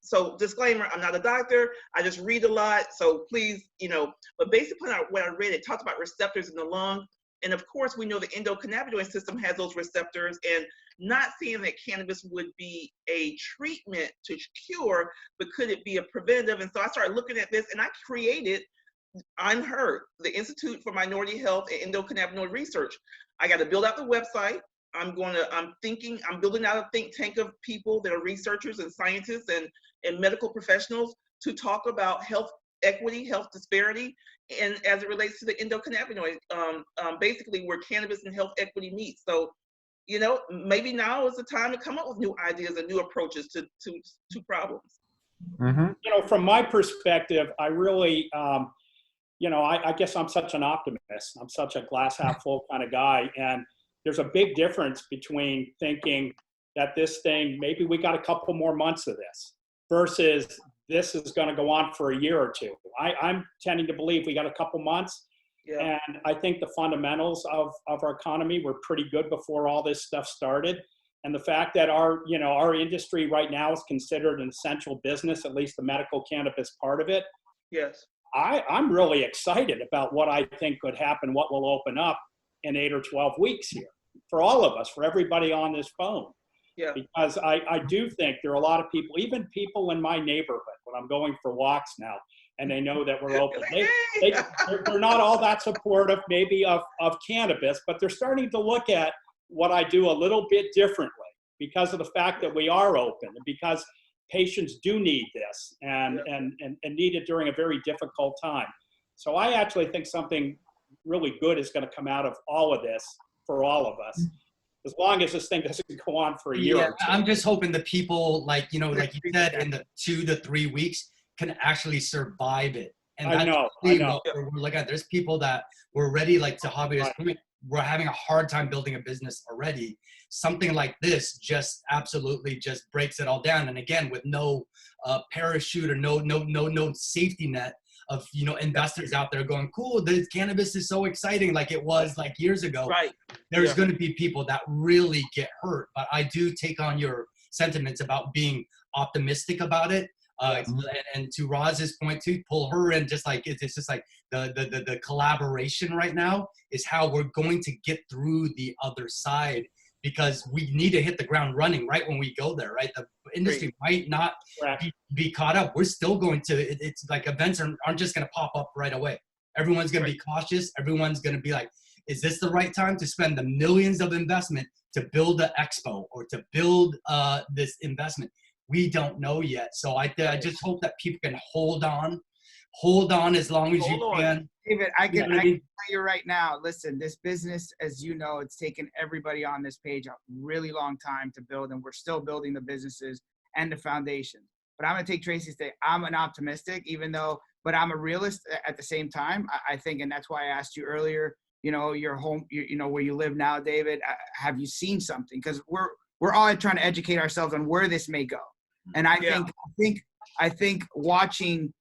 Speaker 4: so disclaimer, I'm not a doctor. I just read a lot. So please, but basically what I read, it talked about receptors in the lung. And of course, we know the endocannabinoid system has those receptors, and not saying that cannabis would be a treatment to cure, but could it be a preventative? And so I started looking at this, and I created UnHeard, the Institute for Minority Health and Endocannabinoid Research. I got to build out the website. I'm building out a think tank of people that are researchers and scientists and medical professionals to talk about health equity, health disparity, and as it relates to the endocannabinoid, basically where cannabis and health equity meet. So, maybe now is the time to come up with new ideas and new approaches to problems.
Speaker 1: Mm-hmm.
Speaker 3: From my perspective, I really, I guess I'm such an optimist. I'm such a glass half full kind of guy. And there's a big difference between thinking that this thing, maybe we got a couple more months of this versus this is going to go on for a year or two. I'm tending to believe we got a couple months,
Speaker 4: Yeah.
Speaker 3: And I think the fundamentals of our economy were pretty good before all this stuff started. And the fact that our industry right now is considered an essential business, at least the medical cannabis part of it.
Speaker 4: Yes.
Speaker 3: I'm really excited about what I think could happen, what will open up in 8 or 12 weeks here for all of us, for everybody on this phone.
Speaker 4: Yeah.
Speaker 3: Because I do think there are a lot of people, even people in my neighborhood, when I'm going for walks now, and they know that we're open. They're not all that supportive maybe of cannabis, but they're starting to look at what I do a little bit differently because of the fact that we are open and because patients do need this and need it during a very difficult time. So I actually think something really good is going to come out of all of this for all of us, as long as this thing doesn't go on for a year or two.
Speaker 5: I'm just hoping the people, like you said, in the 2 to 3 weeks can actually survive it. And
Speaker 3: I know.
Speaker 5: what we're looking at. There's people that were ready, like to Javier's point, we're having a hard time building a business already. Something like this just absolutely just breaks it all down. And again, with no parachute or no safety net of investors out there going, cool, the cannabis is so exciting, like it was like years ago.
Speaker 4: Right.
Speaker 5: There's going to be people that really get hurt. But I do take on your sentiments about being optimistic about it. And to Roz's point too, pull her in, just like it's just like the collaboration right now is how we're going to get through the other side, because we need to hit the ground running right when we go there, right? The industry might not be caught up. We're still going to, it's like events aren't just going to pop up right away. Everyone's going to be cautious. Everyone's going to be like, is this the right time to spend the millions of investment to build an expo or to build this investment? We don't know yet. So I just hope that people can hold on as long as you can.
Speaker 2: David, I can tell you right now, listen, this business, as you know, it's taken everybody on this page a really long time to build, and we're still building the businesses and the foundation. But I'm going to take Tracy's say, I'm an optimistic, but I'm a realist at the same time. I think, and that's why I asked you earlier, your home, where you live now, David, have you seen something? Because we're all trying to educate ourselves on where this may go. And I think watching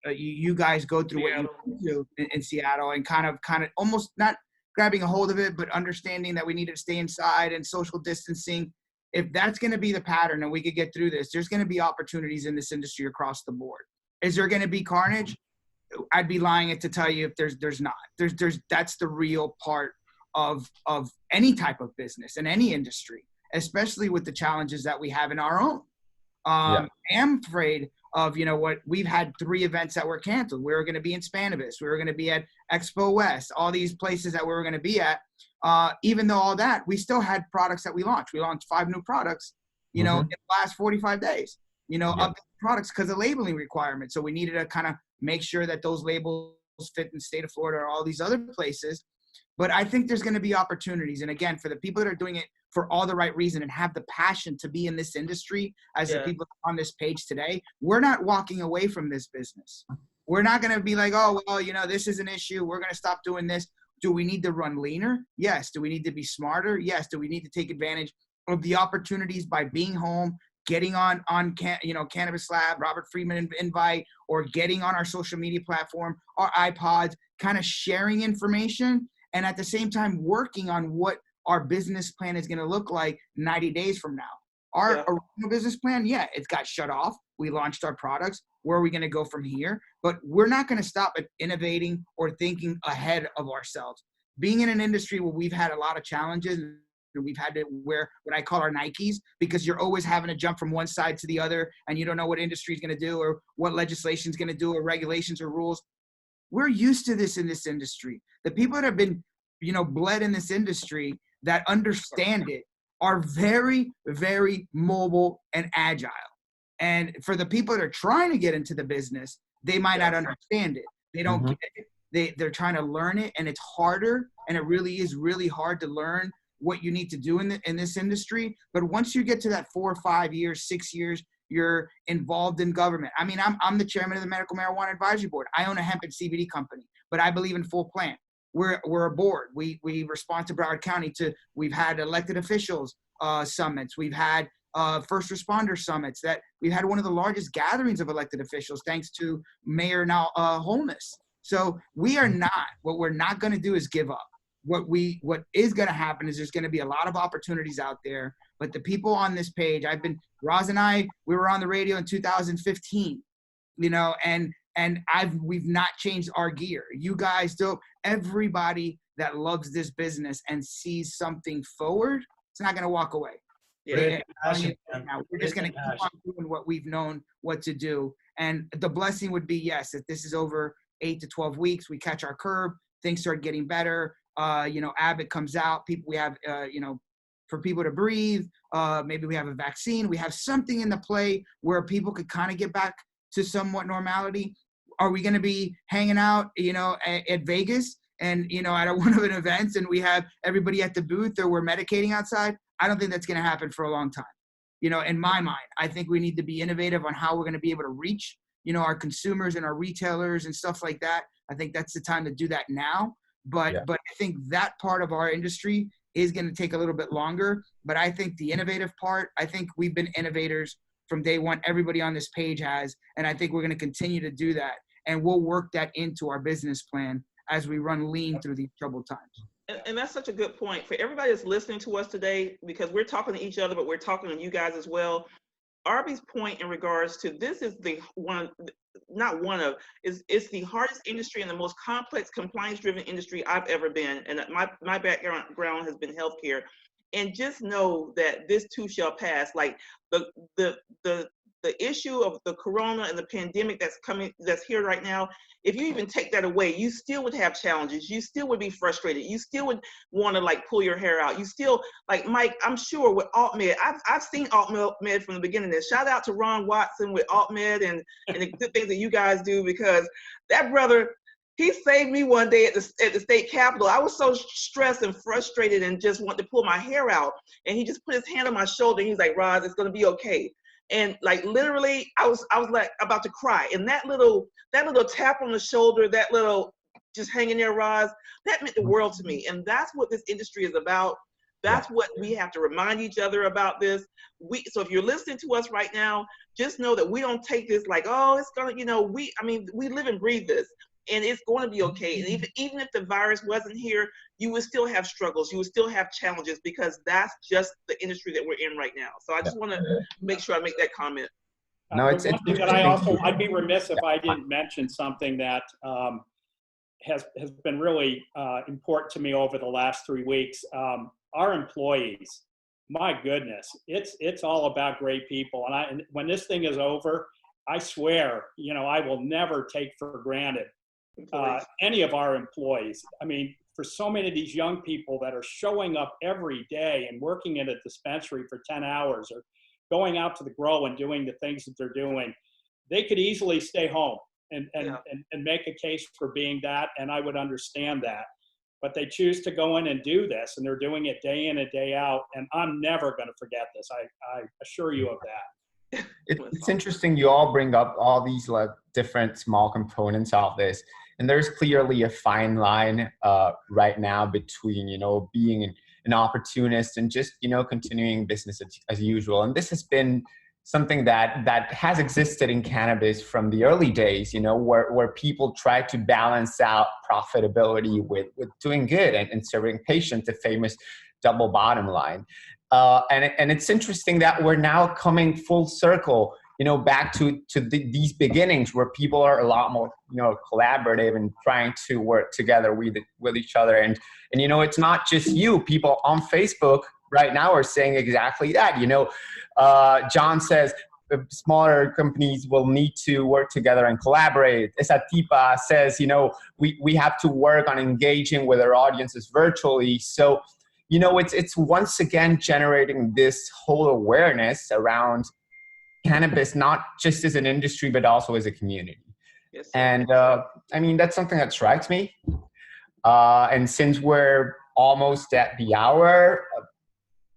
Speaker 2: you guys go through what you do in Seattle and kind of almost not grabbing a hold of it, but understanding that we need to stay inside and social distancing. If that's going to be the pattern and we could get through this, there's going to be opportunities in this industry across the board. Is there going to be carnage? I'd be lying to tell you if there's not. That's the real part of any type of business in any industry, especially with the challenges that we have in our own. I am afraid of, what we've had 3 events that were canceled. We were going to be in Cannabis. We were going to be at Expo West, all these places that we were going to be at. Even though all that, we still had products that we launched. We launched 5 new products, in the last 45 days, of products because of labeling requirements. So we needed to kind of make sure that those labels fit in the state of Florida or all these other places. But I think there's going to be opportunities. And again, for the people that are doing it for all the right reason and have the passion to be in this industry, as the people on this page today, we're not walking away from this business. We're not going to be like, oh, well, this is an issue. We're going to stop doing this. Do we need to run leaner? Yes. Do we need to be smarter? Yes. Do we need to take advantage of the opportunities by being home, getting on Cannabis Lab, Robert Friedman invite, or getting on our social media platform, our iPods, kind of sharing information, and at the same time working on what our business plan is going to look like 90 days from now. Our original business plan, it's got shut off. We launched our products. Where are we going to go from here? But we're not going to stop at innovating or thinking ahead of ourselves. Being in an industry where we've had a lot of challenges, and we've had to wear what I call our Nikes, because you're always having to jump from one side to the other, and you don't know what industry is going to do or what legislation is going to do or regulations or rules. We're used to this in this industry. The people that have been, bled in this industry that understand it are very, very mobile and agile. And for the people that are trying to get into the business, they might not understand it. They don't get it. They're trying to learn it, and it's harder. And it really is really hard to learn what you need to do in this industry. But once you get to that 4 or 5 years, 6 years, you're involved in government. I mean, I'm the chairman of the Medical Marijuana Advisory Board. I own a hemp and CBD company, but I believe in full plant. We're a board. We respond to Broward County. We've had elected officials summits. We've had first responder summits. That we've had one of the largest gatherings of elected officials, thanks to Mayor now Holness. So what we're not going to do is give up. What is going to happen is there's going to be a lot of opportunities out there, but the people on this page, Roz and I, we were on the radio in 2015, and we've not changed our gear. You guys do. Everybody that loves this business and sees something forward, it's not going to walk away.
Speaker 4: Yeah.
Speaker 2: We're just going to keep on doing what we've known what to do. And the blessing would be, yes, if this is over 8 to 12 weeks, we catch our curve, things start getting better. Abbott comes out, we have, for people to breathe, maybe we have a vaccine, we have something in the play where people could kind of get back to somewhat normality. Are we going to be hanging out, at Vegas and, at one of the events and we have everybody at the booth or we're medicating outside? I don't think that's going to happen for a long time. In my mind, I think we need to be innovative on how we're going to be able to reach, our consumers and our retailers and stuff like that. I think that's the time to do that now. But I think that part of our industry is going to take a little bit longer. But I think the innovative part, I think we've been innovators from day one. Everybody on this page has, and I think we're going to continue to do that. And we'll work that into our business plan as we run lean through these troubled times.
Speaker 4: And that's such a good point for everybody that's listening to us today, because we're talking to each other, but we're talking to you guys as well. Arby's point in regards to this is it's the hardest industry and the most complex compliance-driven industry I've ever been. And my background has been healthcare. And just know that this too shall pass. Like the issue of the corona and the pandemic that's here right now, if you even take that away, you still would have challenges. You still would be frustrated. You still would want to pull your hair out. You still, Mike, I'm sure with AltMed, I've seen AltMed from the beginning. And shout out to Ron Watson with AltMed and the good things that you guys do, because that brother, he saved me one day at the state capitol. I was so stressed and frustrated and just wanted to pull my hair out. And he just put his hand on my shoulder and he's like, Roz, it's going to be okay. And literally, I was about to cry. And that little tap on the shoulder, that little just hanging there, Roz, that meant the world to me. And that's what this industry is about. That's what we have to remind each other about this. So if you're listening to us right now, just know that we don't take this it's gonna, we live and breathe this. And it's going to be okay. And even if the virus wasn't here, you would still have struggles. You would still have challenges, because that's just the industry that we're in right now. So I just want to make sure I make that comment.
Speaker 3: No, it's that I'd be remiss if I didn't mention something that has been really important to me over the last 3 weeks. Our employees, my goodness, it's all about great people. And when this thing is over, I swear, I will never take for granted any of our employees. I mean, for so many of these young people that are showing up every day and working in a dispensary for 10 hours or going out to the grow and doing the things that they're doing, they could easily stay home and make a case for being that, and I would understand that. But they choose to go in and do this, and they're doing it day in and day out, and I'm never going to forget this. I assure you of that.
Speaker 1: It's interesting you all bring up all these different small components of this. And there's clearly a fine line right now between, being an opportunist and just, continuing business as usual. And this has been something that has existed in cannabis from the early days, where people try to balance out profitability with doing good and serving patients, the famous double bottom line. And it's interesting that we're now coming full circle, back to these beginnings where people are a lot more, collaborative and trying to work together with each other. And it's not just you. People on Facebook right now are saying exactly that. John says smaller companies will need to work together and collaborate. Esatipa says, we have to work on engaging with our audiences virtually. So, it's once again generating this whole awareness around cannabis, not just as an industry, but also as a community. Yes, and that's something that strikes me. And since we're almost at the hour,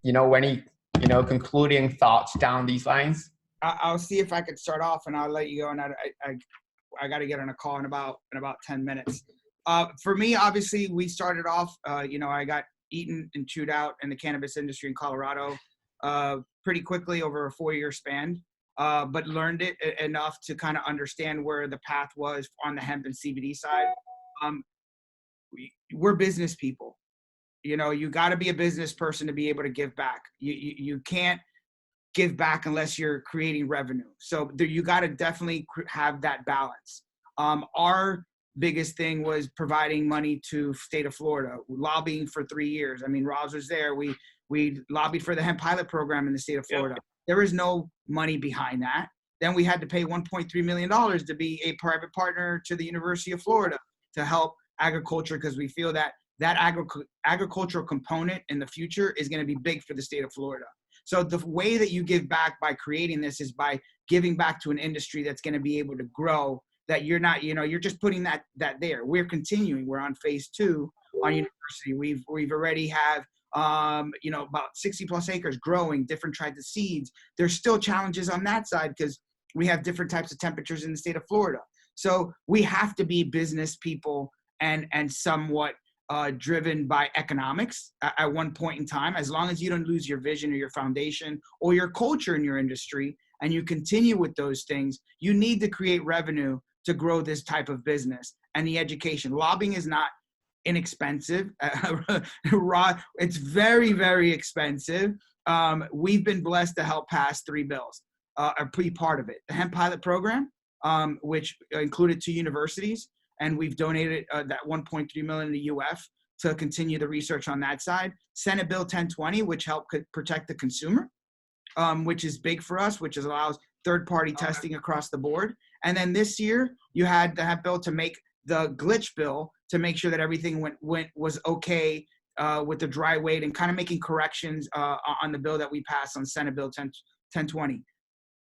Speaker 1: any, concluding thoughts down these lines?
Speaker 2: I'll see if I could start off, and I'll let you go. And I got to get on a call in about 10 minutes. For me, obviously, we started off, I got eaten and chewed out in the cannabis industry in Colorado pretty quickly over a 4-year span. but learned it enough to kind of understand where the path was on the hemp and CBD side. We're business people. You know, you got to be a business person to be able to give back. You can't give back unless you're creating revenue. So you got to definitely have that balance. Our biggest thing was providing money to state of Florida, lobbying for 3 years. I mean, Roz was there. We lobbied for the hemp pilot program in the state of Florida. Yep. There was no money behind that. Then we had to pay $1.3 million to be a private partner to the University of Florida to help agriculture, because we feel that agricultural component in the future is going to be big for the state of Florida. So the way that you give back by creating this is by giving back to an industry that's going to be able to grow, that you're not, you know, you're just putting that there. We're continuing. We're on phase 2 on university. We've already have, you know, about 60 plus acres growing different types of seeds. There's still challenges on that side because we have different types of temperatures in the state of Florida. So we have to be business people and somewhat driven by economics at one point in time. As long as you don't lose your vision or your foundation or your culture in your industry, and you continue with those things, you need to create revenue to grow this type of business. And the education, lobbying is not inexpensive. It's very, very expensive. We've been blessed to help pass 3 bills, a pretty part of it. The hemp pilot program, which included 2 universities, and we've donated that $1.3 million to UF to continue the research on that side. Senate Bill 1020, which helped protect the consumer, which is big for us, which allows third-party testing across the board. And then this year, you had the hemp bill to make the glitch bill to make sure that everything was okay with the dry weight, and kind of making corrections on the bill that we passed on Senate Bill 1020.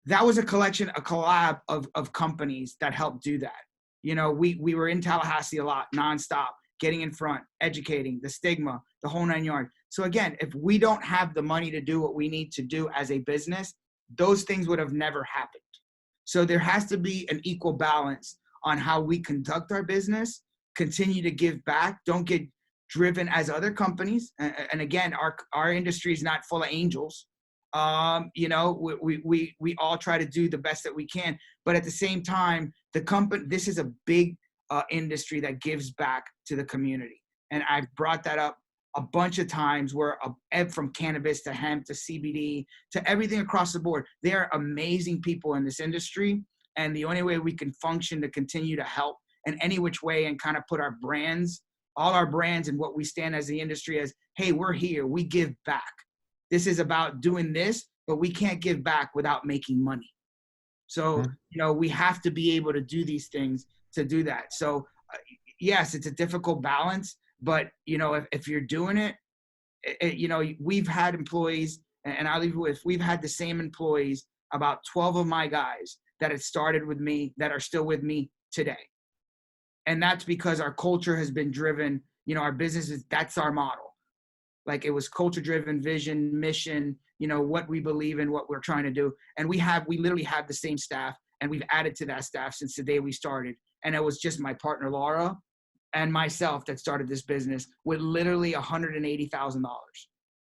Speaker 2: That was a collab of companies that helped do that. You know, we were in Tallahassee a lot, nonstop, getting in front, educating, the stigma, the whole 9 yards. So again, if we don't have the money to do what we need to do as a business, those things would have never happened. So there has to be an equal balance on how we conduct our business, continue to give back, don't get driven as other companies. And again, our industry is not full of angels. You know, we all try to do the best that we can, but at the same time, this is a big industry that gives back to the community. And I've brought that up a bunch of times, where from cannabis to hemp to CBD to everything across the board, they are amazing people in this industry. And the only way we can function to continue to help in any which way and kind of put our brands, all our brands and what we stand as the industry as, hey, we're here, we give back. This is about doing this, but we can't give back without making money. So, you know, we have to be able to do these things to do that. So, yes, it's a difficult balance, but, you know, if you're doing it, you know, we've had employees, and I'll leave you with, we've had the same employees, about 12 of my guys that had started with me that are still with me today. And that's because our culture has been driven, you know, our business that's our model. Like, it was culture driven, vision, mission, you know, what we believe in, what we're trying to do. And we literally have the same staff, and we've added to that staff since the day we started. And it was just my partner, Laura, and myself that started this business with literally $180,000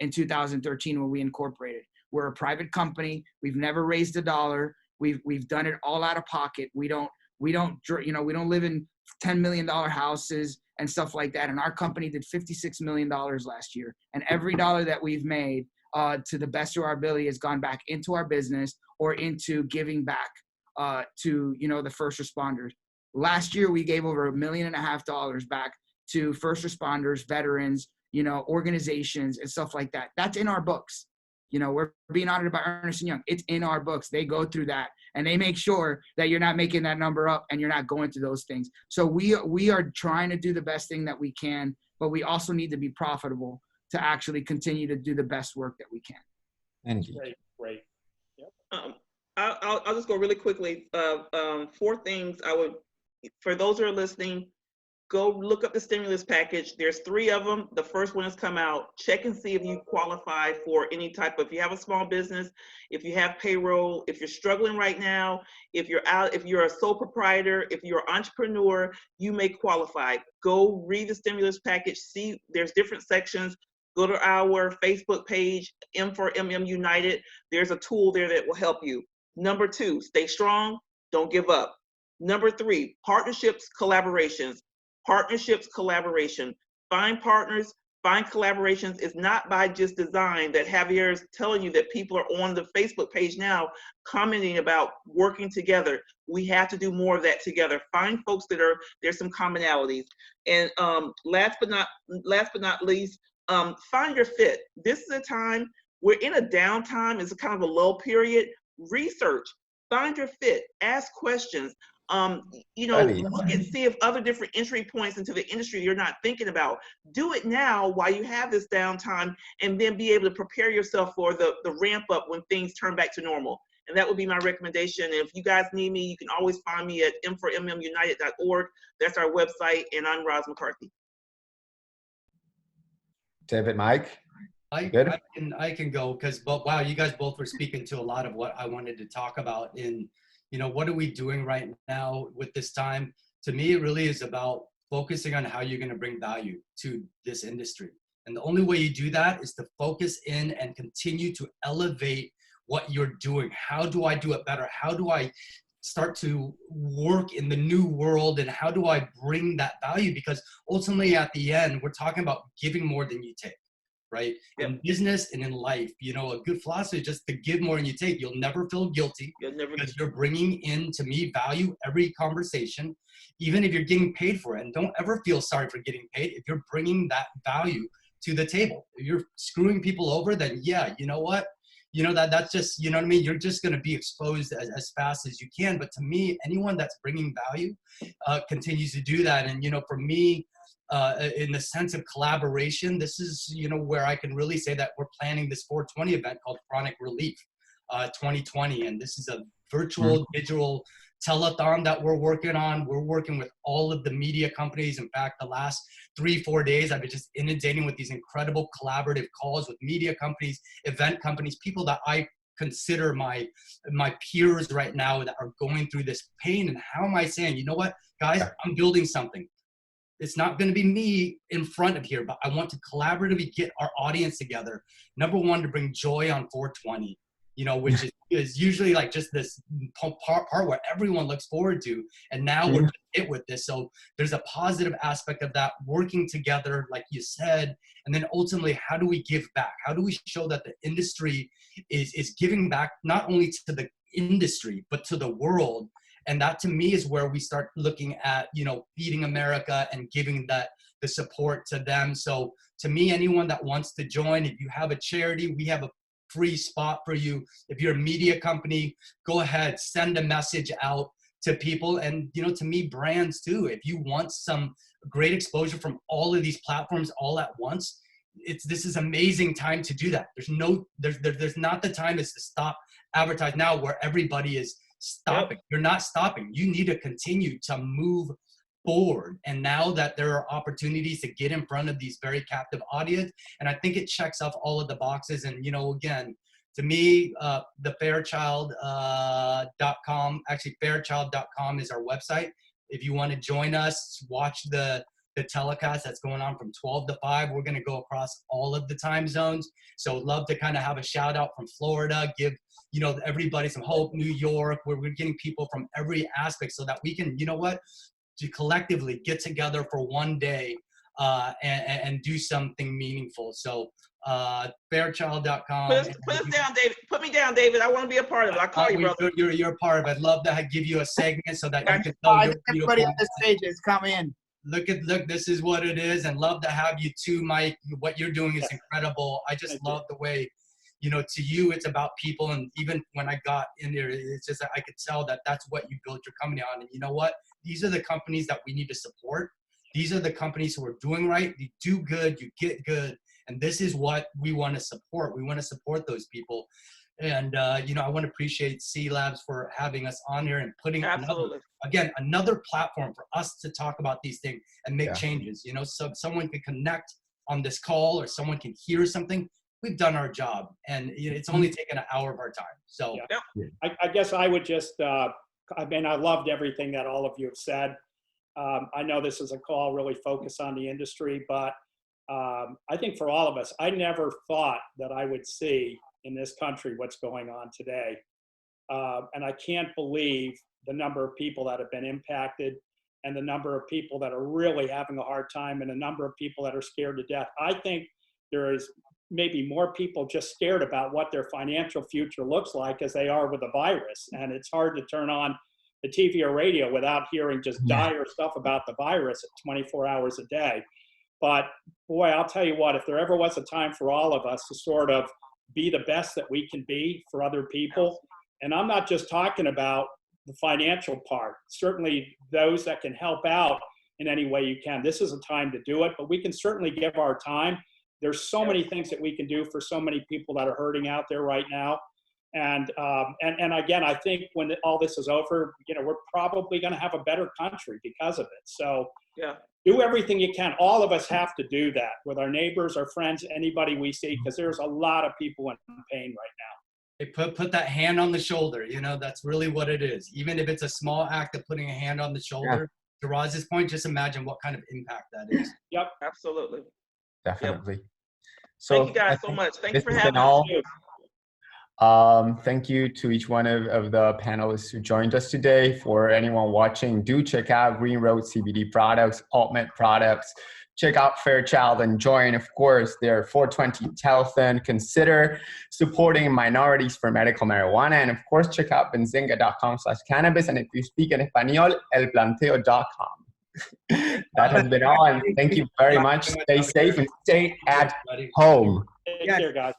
Speaker 2: in 2013 when we incorporated. We're a private company. We've never raised a dollar. We've done it all out of pocket. We don't live in $10 million houses and stuff like that. And our company did $56 million last year. And every dollar that we've made, to the best of our ability, has gone back into our business or into giving back to, you know, the first responders. Last year, we gave over $1.5 million back to first responders, veterans, you know, organizations and stuff like that. That's in our books. You know, we're being audited by Ernst & Young. It's in our books. They go through that, and they make sure that you're not making that number up and you're not going through those things. So we are trying to do the best thing that we can, but we also need to be profitable to actually continue to do the best work that we can.
Speaker 1: Indeed.
Speaker 3: Great. Yep.
Speaker 4: I'll just go really quickly. 4 things I would, for those who are listening, go look up the stimulus package. There's 3 of them. The first one has come out. Check and see if you qualify for any type of, if you have a small business, if you have payroll, if you're struggling right now, if you're a sole proprietor, if you're an entrepreneur, you may qualify. Go read the stimulus package. See, there's different sections. Go to our Facebook page, M4MM United. There's a tool there that will help you. Number 2, stay strong, don't give up. Number 3, partnerships, collaborations. Partnerships, collaboration. Find partners, find collaborations. Is not by just design that Javier is telling you that people are on the Facebook page now commenting about working together. We have to do more of that together. Find folks that there's some commonalities. And last but not least, find your fit. This is a time, we're in a downtime, it's a kind of a lull period. Research, find your fit, ask questions. Look and see if other different entry points into the industry you're not thinking about. Do it now while you have this downtime, and then be able to prepare yourself for the ramp up when things turn back to normal. And that would be my recommendation. If you guys need me, you can always find me at m4mmunited.org. That's our website, and I'm Roz McCarthy.
Speaker 1: David, Mike?
Speaker 5: I can go but wow, you guys both were speaking to a lot of what I wanted to talk about. In what are we doing right now with this time? To me, it really is about focusing on how you're going to bring value to this industry. And the only way you do that is to focus in and continue to elevate what you're doing. How do I do it better? How do I start to work in the new world, and how do I bring that value? Because ultimately at the end, we're talking about giving more than you take. Right? Yep. In business and in life, a good philosophy is just to give more than you take. You'll never feel guilty because you're bringing in, to me, value every conversation, even if you're getting paid for it. And don't ever feel sorry for getting paid if you're bringing that value to the table. If you're screwing people over, then yeah, you know what? That's just, what I mean? You're just going to be exposed as fast as you can. But to me, anyone that's bringing value continues to do that. And, for me, in the sense of collaboration, this is, where I can really say that we're planning this 420 event called Chronic Relief 2020. And this is a virtual digital telethon that we're working on. We're working with all of the media companies. In fact, the last 3-4 days, I've been just inundating with these incredible collaborative calls with media companies, event companies, people that I consider my peers right now that are going through this pain. And how am I saying, you know what, guys, I'm building something. It's not going to be me in front of here, but I want to collaboratively get our audience together. Number one, to bring joy on 420, which is usually like just this part where everyone looks forward to. And now we're hit with this. So there's a positive aspect of that, working together, like you said. And then ultimately, how do we give back? How do we show that the industry is giving back, not only to the industry, but to the world? And that, to me, is where we start looking at, Feeding America and giving the support to them. So to me, anyone that wants to join, if you have a charity, we have a free spot for you. If you're a media company, go ahead, send a message out to people. And, to me, brands too, if you want some great exposure from all of these platforms all at once, this is amazing time to do that. There's not the time is to stop advertise now, where everybody is stopping. You're not stopping. You need to continue to move forward. And now that there are opportunities to get in front of these very captive audience, and I think it checks off all of the boxes. And, again, to me, the fairchild.com, actually fairchild.com is our website. If you want to join us, watch the telecast that's going on from 12 to 5. We're going to go across all of the time zones. So love to kind of have a shout out from Florida, give, everybody some hope. New York, where we're getting people from every aspect so that we can, to collectively get together for one day and do something meaningful. So fairchild.com.
Speaker 4: Put us down, David. Put me down, David. I want to be a part of it. I'll call you, brother.
Speaker 5: You're a part of it. I'd love to give you a segment so that you can
Speaker 2: tell everybody on this stage is coming in.
Speaker 5: Look, this is what it is, and love to have you too, Mike. What you're doing is incredible. I just love the way, to you, it's about people. And even when I got in there, it's just, I could tell that that's what you built your company on. And you know what? These are the companies that we need to support. These are the companies who are doing right. You do good, you get good. And this is what we want to support. We want to support those people. And, I want to appreciate C-Labs for having us on here and putting another platform for us to talk about these things and make changes. So someone can connect on this call, or someone can hear something. We've done our job, and it's only taken an hour of our time. So
Speaker 3: I guess I would just, I loved everything that all of you have said. I know this is a call really focused on the industry, but I think for all of us, I never thought that I would see in this country what's going on today. And I can't believe the number of people that have been impacted and the number of people that are really having a hard time and the number of people that are scared to death. I think there is maybe more people just scared about what their financial future looks like as they are with the virus. And it's hard to turn on the TV or radio without hearing just dire stuff about the virus at 24 hours a day. But boy, I'll tell you what, if there ever was a time for all of us to sort of be the best that we can be for other people, and I'm not just talking about the financial part, certainly those that can help out in any way you can. This is a time to do it, but we can certainly give our time. There's so many things that we can do for so many people that are hurting out there right now. And again, I think when all this is over, you know, we're probably going to have a better country because of it. So do everything you can. All of us have to do that with our neighbors, our friends, anybody we see, because there's a lot of people in pain right now.
Speaker 5: Put that hand on the shoulder, you know, that's really what it is. Even if it's a small act of putting a hand on the shoulder, to Roz's point, just imagine what kind of impact that is.
Speaker 4: Yep, absolutely.
Speaker 1: Definitely.
Speaker 4: Yep.
Speaker 1: So
Speaker 4: thank you guys so much. Thanks for having us.
Speaker 1: Thank you to each one of the panelists who joined us today. For anyone watching, do check out Green Road CBD products, AltMed products. Check out Fairchild and join, of course, their 420 telethon. Consider supporting minorities for medical marijuana. And of course, check out benzinga.com/cannabis. And if you speak in Espanol, elplanteo.com. That has been all. And thank you very much. Stay safe and stay at home.
Speaker 3: Take care, guys.